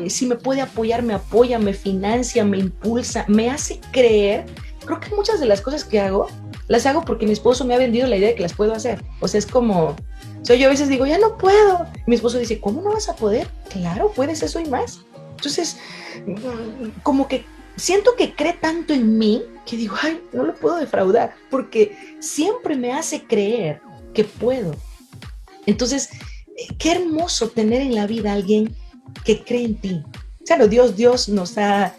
D: si me puede apoyar, me apoya, me financia, me impulsa, me hace creer. Creo que muchas de las cosas que hago, las hago porque mi esposo me ha vendido la idea de que las puedo hacer. O sea, es como, o sea, yo a veces digo, ya no puedo. Y mi esposo dice, ¿cómo no vas a poder? Claro, puedes eso y más. Entonces, como que siento que cree tanto en mí que digo, ay, no lo puedo defraudar, porque siempre me hace creer que puedo. Entonces, qué hermoso tener en la vida a alguien que cree en ti. Claro, Dios nos ha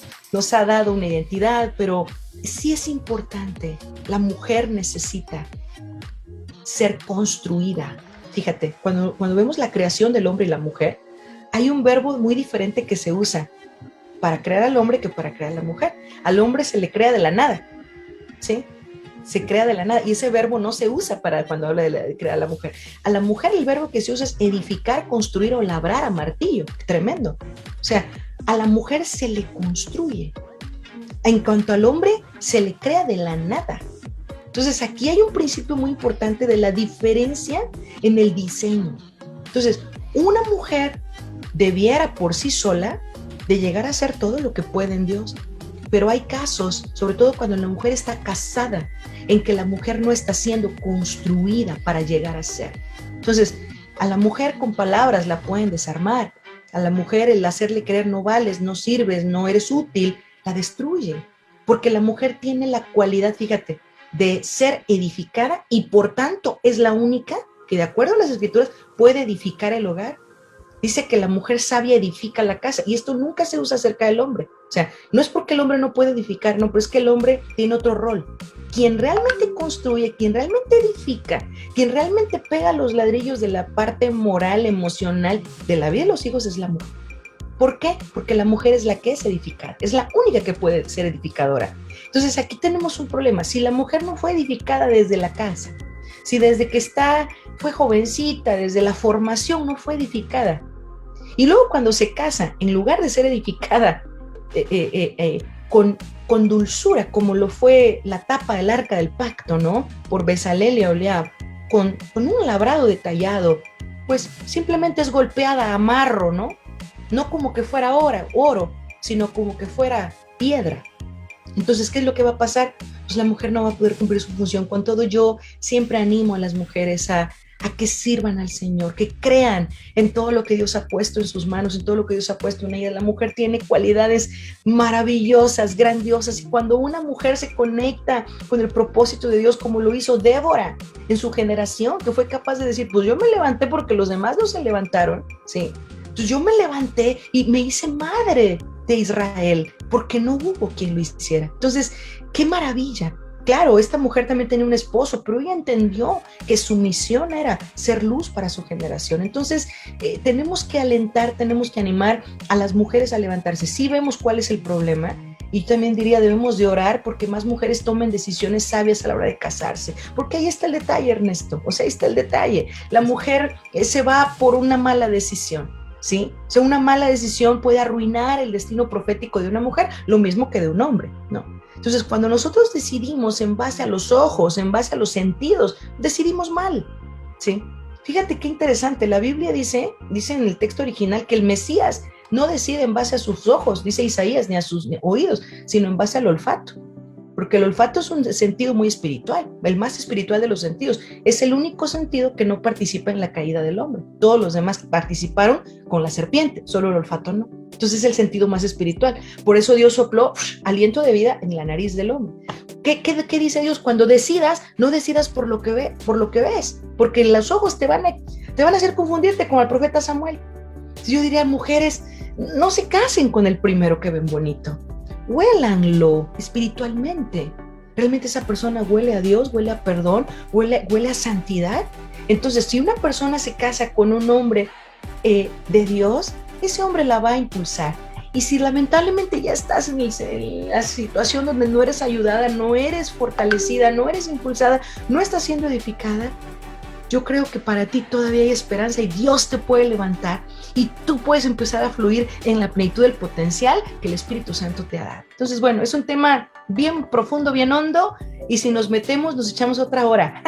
D: dado una identidad, pero sí es importante. La mujer necesita ser construida. Fíjate, cuando vemos la creación del hombre y la mujer, hay un verbo muy diferente que se usa para crear al hombre que para crear a la mujer. Al hombre se le crea de la nada, ¿sí? Se crea de la nada, y ese verbo no se usa para cuando habla de crear a la mujer. A la mujer el verbo que se usa es edificar, construir o labrar a martillo. Tremendo. O sea, a la mujer se le construye. En cuanto al hombre, se le crea de la nada. Entonces, aquí hay un principio muy importante de la diferencia en el diseño. Entonces, una mujer debiera por sí sola de llegar a ser todo lo que puede en Dios. Pero hay casos, sobre todo cuando la mujer está casada, en que la mujer no está siendo construida para llegar a ser. Entonces, a la mujer con palabras la pueden desarmar. A la mujer el hacerle creer no vales, no sirves, no eres útil, la destruye. Porque la mujer tiene la cualidad, fíjate, de ser edificada y por tanto es la única que, de acuerdo a las Escrituras, puede edificar el hogar. Dice que la mujer sabia edifica la casa, y esto nunca se usa acerca del hombre. O sea, no es porque el hombre no puede edificar, no, pero es que el hombre tiene otro rol. Quien realmente construye, quien realmente edifica, quien realmente pega los ladrillos de la parte moral, emocional de la vida de los hijos es la mujer. ¿Por qué? Porque la mujer es la que es edificada, es la única que puede ser edificadora. Entonces aquí tenemos un problema. Si la mujer no fue edificada desde la casa, si desde que fue jovencita, desde la formación no fue edificada, y luego cuando se casa, en lugar de ser edificada con dulzura, como lo fue la tapa del arca del pacto, ¿no? Por Bezalel y Aholiab, con un labrado detallado, pues simplemente es golpeada a marro, ¿no? No como que fuera oro, sino como que fuera piedra. Entonces, ¿qué es lo que va a pasar? Pues la mujer no va a poder cumplir su función. Con todo, yo siempre animo a las mujeres a que sirvan al Señor, que crean en todo lo que Dios ha puesto en sus manos, en todo lo que Dios ha puesto en ella. La mujer tiene cualidades maravillosas, grandiosas, y cuando una mujer se conecta con el propósito de Dios, como lo hizo Débora en su generación, que fue capaz de decir, pues yo me levanté porque los demás no se levantaron, ¿sí? Entonces yo me levanté y me hice madre de Israel, porque no hubo quien lo hiciera. Entonces, qué maravilla. Claro, esta mujer también tenía un esposo, pero ella entendió que su misión era ser luz para su generación. Entonces, tenemos que alentar, tenemos que animar a las mujeres a levantarse. Sí vemos cuál es el problema, y yo también diría, debemos de orar porque más mujeres tomen decisiones sabias a la hora de casarse, porque ahí está el detalle, Ernesto, o sea, ahí está el detalle. La mujer se va por una mala decisión, ¿sí? O sea, una mala decisión puede arruinar el destino profético de una mujer, lo mismo que de un hombre, ¿no? Entonces, cuando nosotros decidimos en base a los ojos, en base a los sentidos, decidimos mal, ¿sí? Fíjate qué interesante, la Biblia dice en el texto original que el Mesías no decide en base a sus ojos, dice Isaías, ni a sus oídos, sino en base al olfato. Porque el olfato es un sentido muy espiritual, el más espiritual de los sentidos. Es el único sentido que no participa en la caída del hombre. Todos los demás participaron con la serpiente, solo el olfato no. Entonces es el sentido más espiritual. Por eso Dios sopló aliento de vida en la nariz del hombre. ¿Qué dice Dios? Cuando decidas, no decidas por lo que ves, porque los ojos te van a hacer confundirte con el profeta Samuel. Yo diría, mujeres, no se casen con el primero que ven bonito. Huélanlo espiritualmente. ¿Realmente esa persona huele a Dios, huele a perdón, huele a santidad? Entonces, si una persona se casa con un hombre de Dios, ese hombre la va a impulsar. Y si lamentablemente ya estás en la situación donde no eres ayudada, no eres fortalecida, no eres impulsada, no estás siendo edificada, yo creo que para ti todavía hay esperanza y Dios te puede levantar y tú puedes empezar a fluir en la plenitud del potencial que el Espíritu Santo te ha dado. Entonces, bueno, es un tema bien profundo, bien hondo, y si nos metemos, nos echamos otra hora.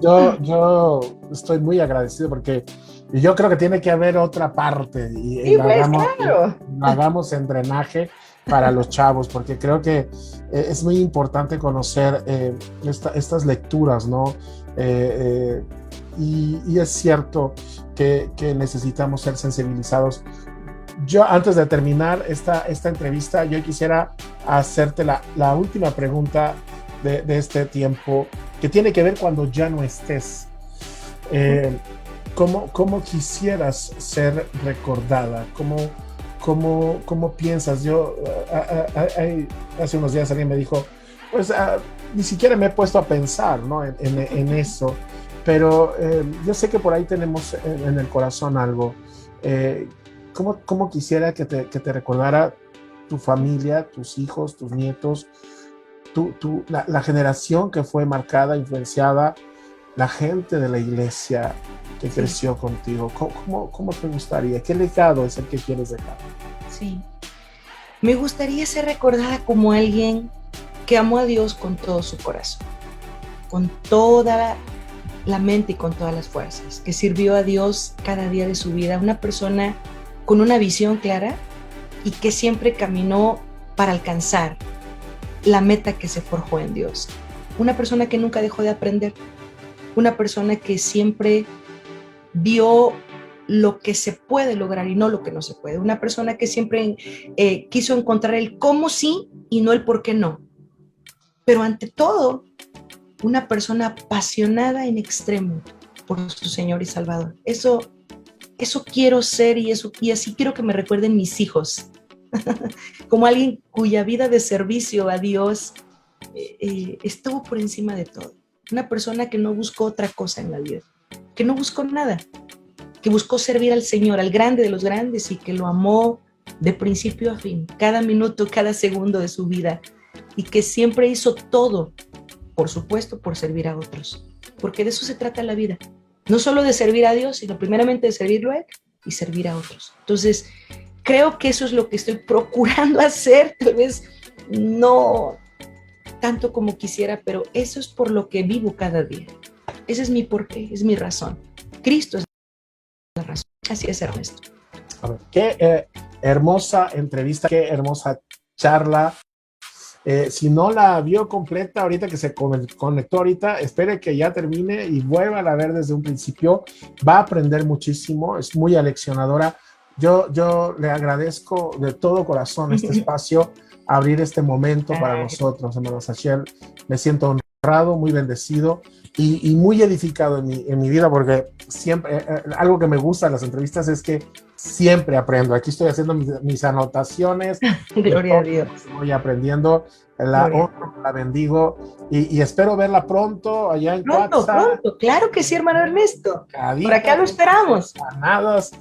C: Yo estoy muy agradecido porque yo creo que tiene que haber otra parte
D: Sí, pues, claro.
C: lo hagamos en drenaje para los chavos, porque creo que es muy importante conocer estas lecturas, ¿no? Y es cierto que necesitamos ser sensibilizados. Yo, antes de terminar esta entrevista, yo quisiera hacerte la última pregunta de este tiempo, que tiene que ver cuando ya no estés. ¿Cómo quisieras ser recordada? ¿Cómo piensas? Yo, hace unos días alguien me dijo, pues ni siquiera me he puesto a pensar, ¿no? en eso, pero yo sé que por ahí tenemos en el corazón algo. ¿Cómo quisiera que te recordara tu familia, tus hijos, tus nietos, la generación que fue marcada, influenciada, la gente de la iglesia que creció contigo? ¿Cómo te gustaría? ¿Qué legado es el que quieres dejar?
D: Sí, me gustaría ser recordada como alguien que amó a Dios con todo su corazón, con toda la mente y con todas las fuerzas, que sirvió a Dios cada día de su vida, una persona con una visión clara y que siempre caminó para alcanzar la meta que se forjó en Dios. Una persona que nunca dejó de aprender, una persona que siempre vio lo que se puede lograr y no lo que no se puede, una persona que siempre quiso encontrar el cómo sí y no el por qué no, pero ante todo, una persona apasionada en extremo por su Señor y Salvador. Eso quiero ser y así quiero que me recuerden mis hijos, como alguien cuya vida de servicio a Dios estuvo por encima de todo. Una persona que no buscó otra cosa en la vida, que no buscó nada, que buscó servir al Señor, al grande de los grandes, y que lo amó de principio a fin, cada minuto, cada segundo de su vida, y que siempre hizo todo, por supuesto, por servir a otros, porque de eso se trata la vida. No solo de servir a Dios, sino primeramente de servirlo a Él y servir a otros. Entonces, creo que eso es lo que estoy procurando hacer, tal vez no tanto como quisiera, pero eso es por lo que vivo cada día. Ese es mi porqué, es mi razón. Cristo es la razón. Así es, Ernesto.
C: A ver, qué hermosa entrevista, qué hermosa charla. Si no la vio completa ahorita que se conectó ahorita, espere que ya termine y vuelva a ver desde un principio. Va a aprender muchísimo, es muy aleccionadora. Yo le agradezco de todo corazón este espacio, abrir este momento para nosotros, hermano Sachiel. Me siento honrado, muy bendecido y muy edificado en mi vida, porque siempre, algo que me gusta de las entrevistas es que siempre aprendo. Aquí estoy haciendo mis anotaciones.
D: Gloria a Dios.
C: Voy aprendiendo. La honro, la bendigo y espero verla pronto allá en
D: Pronto, claro que sí, hermano Ernesto. Por acá lo esperamos.
C: Ganadas.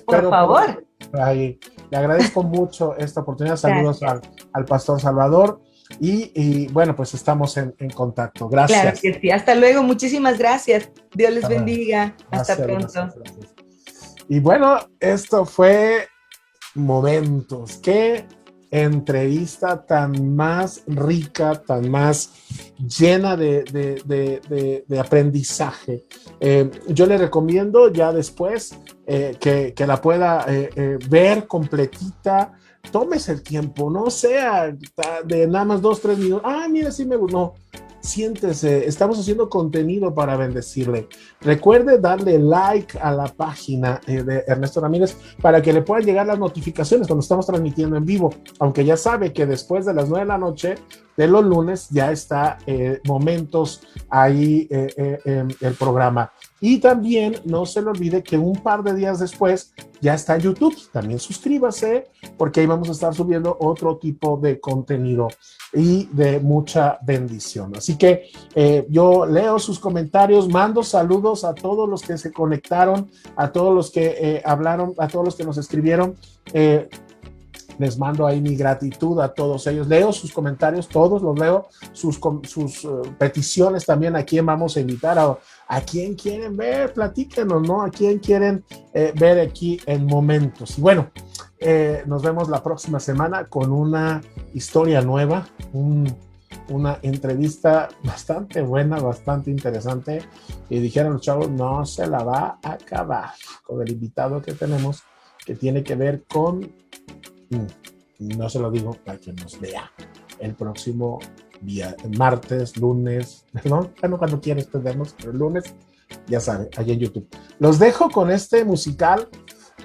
D: Por favor.
C: Ahí. Le agradezco mucho esta oportunidad. Saludos al Pastor Salvador y bueno, pues estamos en contacto. Gracias.
D: Claro que sí. Hasta luego. Muchísimas gracias. Dios les bendiga. Hasta pronto.
C: Gracias. Y bueno, esto fue Momentos. Qué entrevista tan más rica, tan más llena de aprendizaje. Yo le recomiendo ya después que la pueda ver completita. Tómese el tiempo, no sea de nada más 2-3 minutos. Mira, sí me gustó. No, siéntese, estamos haciendo contenido para bendecirle. Recuerde darle like a la página de Ernesto Ramírez para que le puedan llegar las notificaciones cuando estamos transmitiendo en vivo, aunque ya sabe que después de las 9 de la noche de los lunes ya está Momentos ahí el programa. Y también no se le olvide que un par de días después ya está en YouTube. También suscríbase porque ahí vamos a estar subiendo otro tipo de contenido y de mucha bendición. Así que yo leo sus comentarios, mando saludos a todos los que se conectaron, a todos los que hablaron, a todos los que nos escribieron. Les mando ahí mi gratitud a todos ellos. Leo sus comentarios, todos los leo, sus peticiones también. ¿A quién vamos a invitar? ¿A quién quieren ver? Platíquenos, ¿no? ¿A quién quieren ver aquí en Momentos? Y bueno, nos vemos la próxima semana con una historia nueva, una entrevista bastante buena, bastante interesante, y dijeron los chavos, no se la va a acabar con el invitado que tenemos, que tiene que ver con, no se lo digo para que nos vea el próximo martes, lunes, perdón, bueno, cuando quieras vernos, pero el lunes, ya saben, allá en YouTube. Los dejo con este musical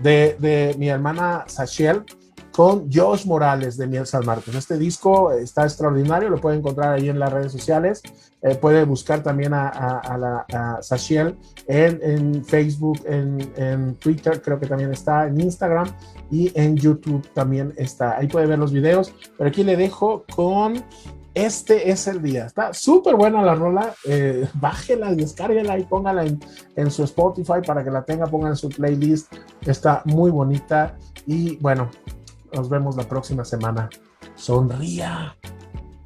C: de mi hermana Sachiel, con Josh Morales de Miel San Marcos. Este disco está extraordinario, lo pueden encontrar ahí en las redes sociales. Puede buscar también a Sachiel en Facebook, en Twitter, creo que también está, en Instagram, y en YouTube también está. Ahí puede ver los videos, pero aquí le dejo con Este es el día. Está súper buena la rola. Bájela, descárguela y póngala en su Spotify para que la tenga, pongan en su playlist. Está muy bonita. Y bueno, nos vemos la próxima semana. Sonría.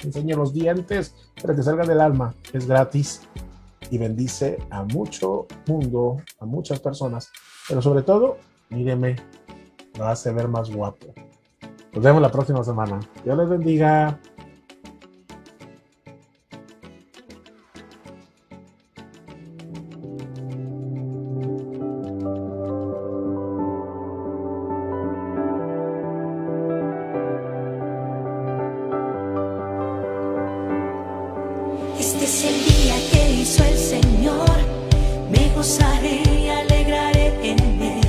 C: Enseñe los dientes para que salga del alma. Es gratis y bendice a mucho mundo, a muchas personas. Pero sobre todo, míreme, lo hace ver más guapo. Nos vemos la próxima semana. Dios les bendiga.
A: Este es el día que hizo el Señor, me gozaré y alegraré en él.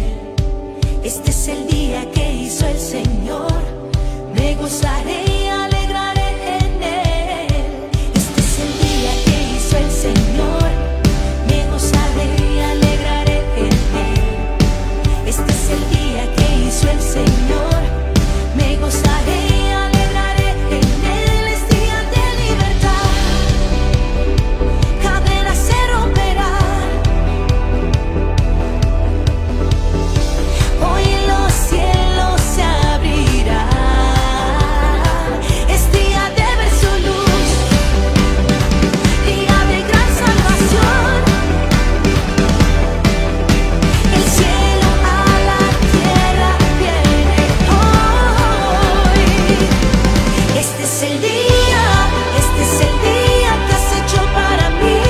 A: Este es el día que hizo el Señor, me gozaré y alegraré en él. Este es el día que hizo el Señor, me gozaré y alegraré en él. Este es el día que hizo el Señor, me gozaré y alegraré en él. Es día de libertad, cadenas se romperán. Hoy los cielos se abrirán. Es día de ver su luz, día de gran salvación. El cielo a la tierra viene hoy. Este es el día que has hecho para mí.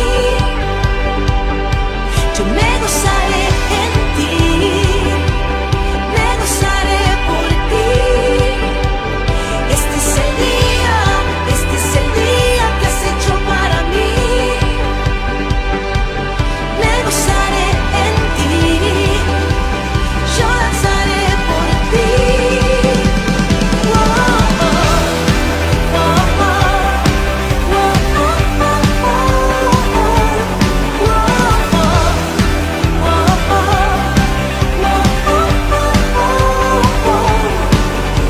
A: Yo me gozaré en ti, me gozaré por ti. Este es el día que has hecho para mí. Me gozaré en ti, yo danzaré por ti. Oh, oh, oh, oh,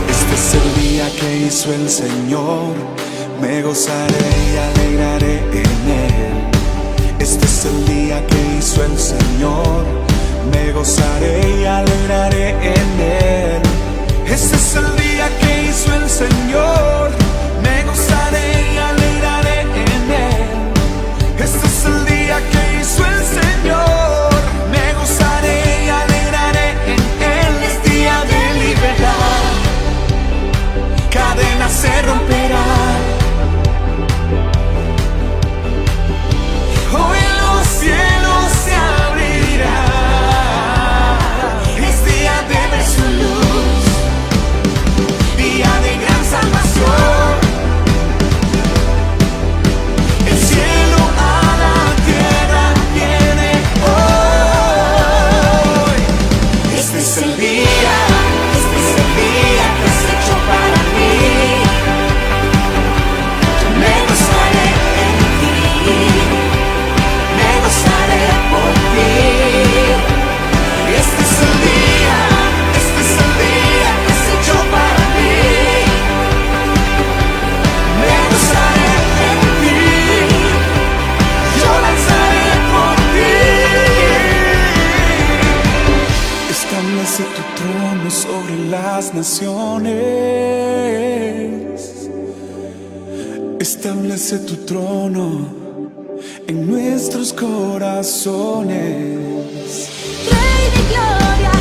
E: Este es el día que hizo el Señor, me gozaré y alegraré en él. Este es el día que hizo el Señor, me gozaré y alegraré en él. Este es el día que hizo el Señor, me gozaré y alegraré en él. Este es el día que hizo el Señor, me gozaré y alegraré en él. Es día de libertad, cadenas se romperán. Hoy los cielos se abrirán. Es día de ver su luz, día de gran salvación. El cielo a la tierra viene hoy. Este es el día que has hecho para mí. Yo me gozaré en ti, me gozaré por ti. Este es el día que has hecho para mí. Me gozaré en ti, yo lanzaré por ti. Establece tu trono sobre las naciones. Establece tu trono en nuestros corazones.
A: Rey de gloria,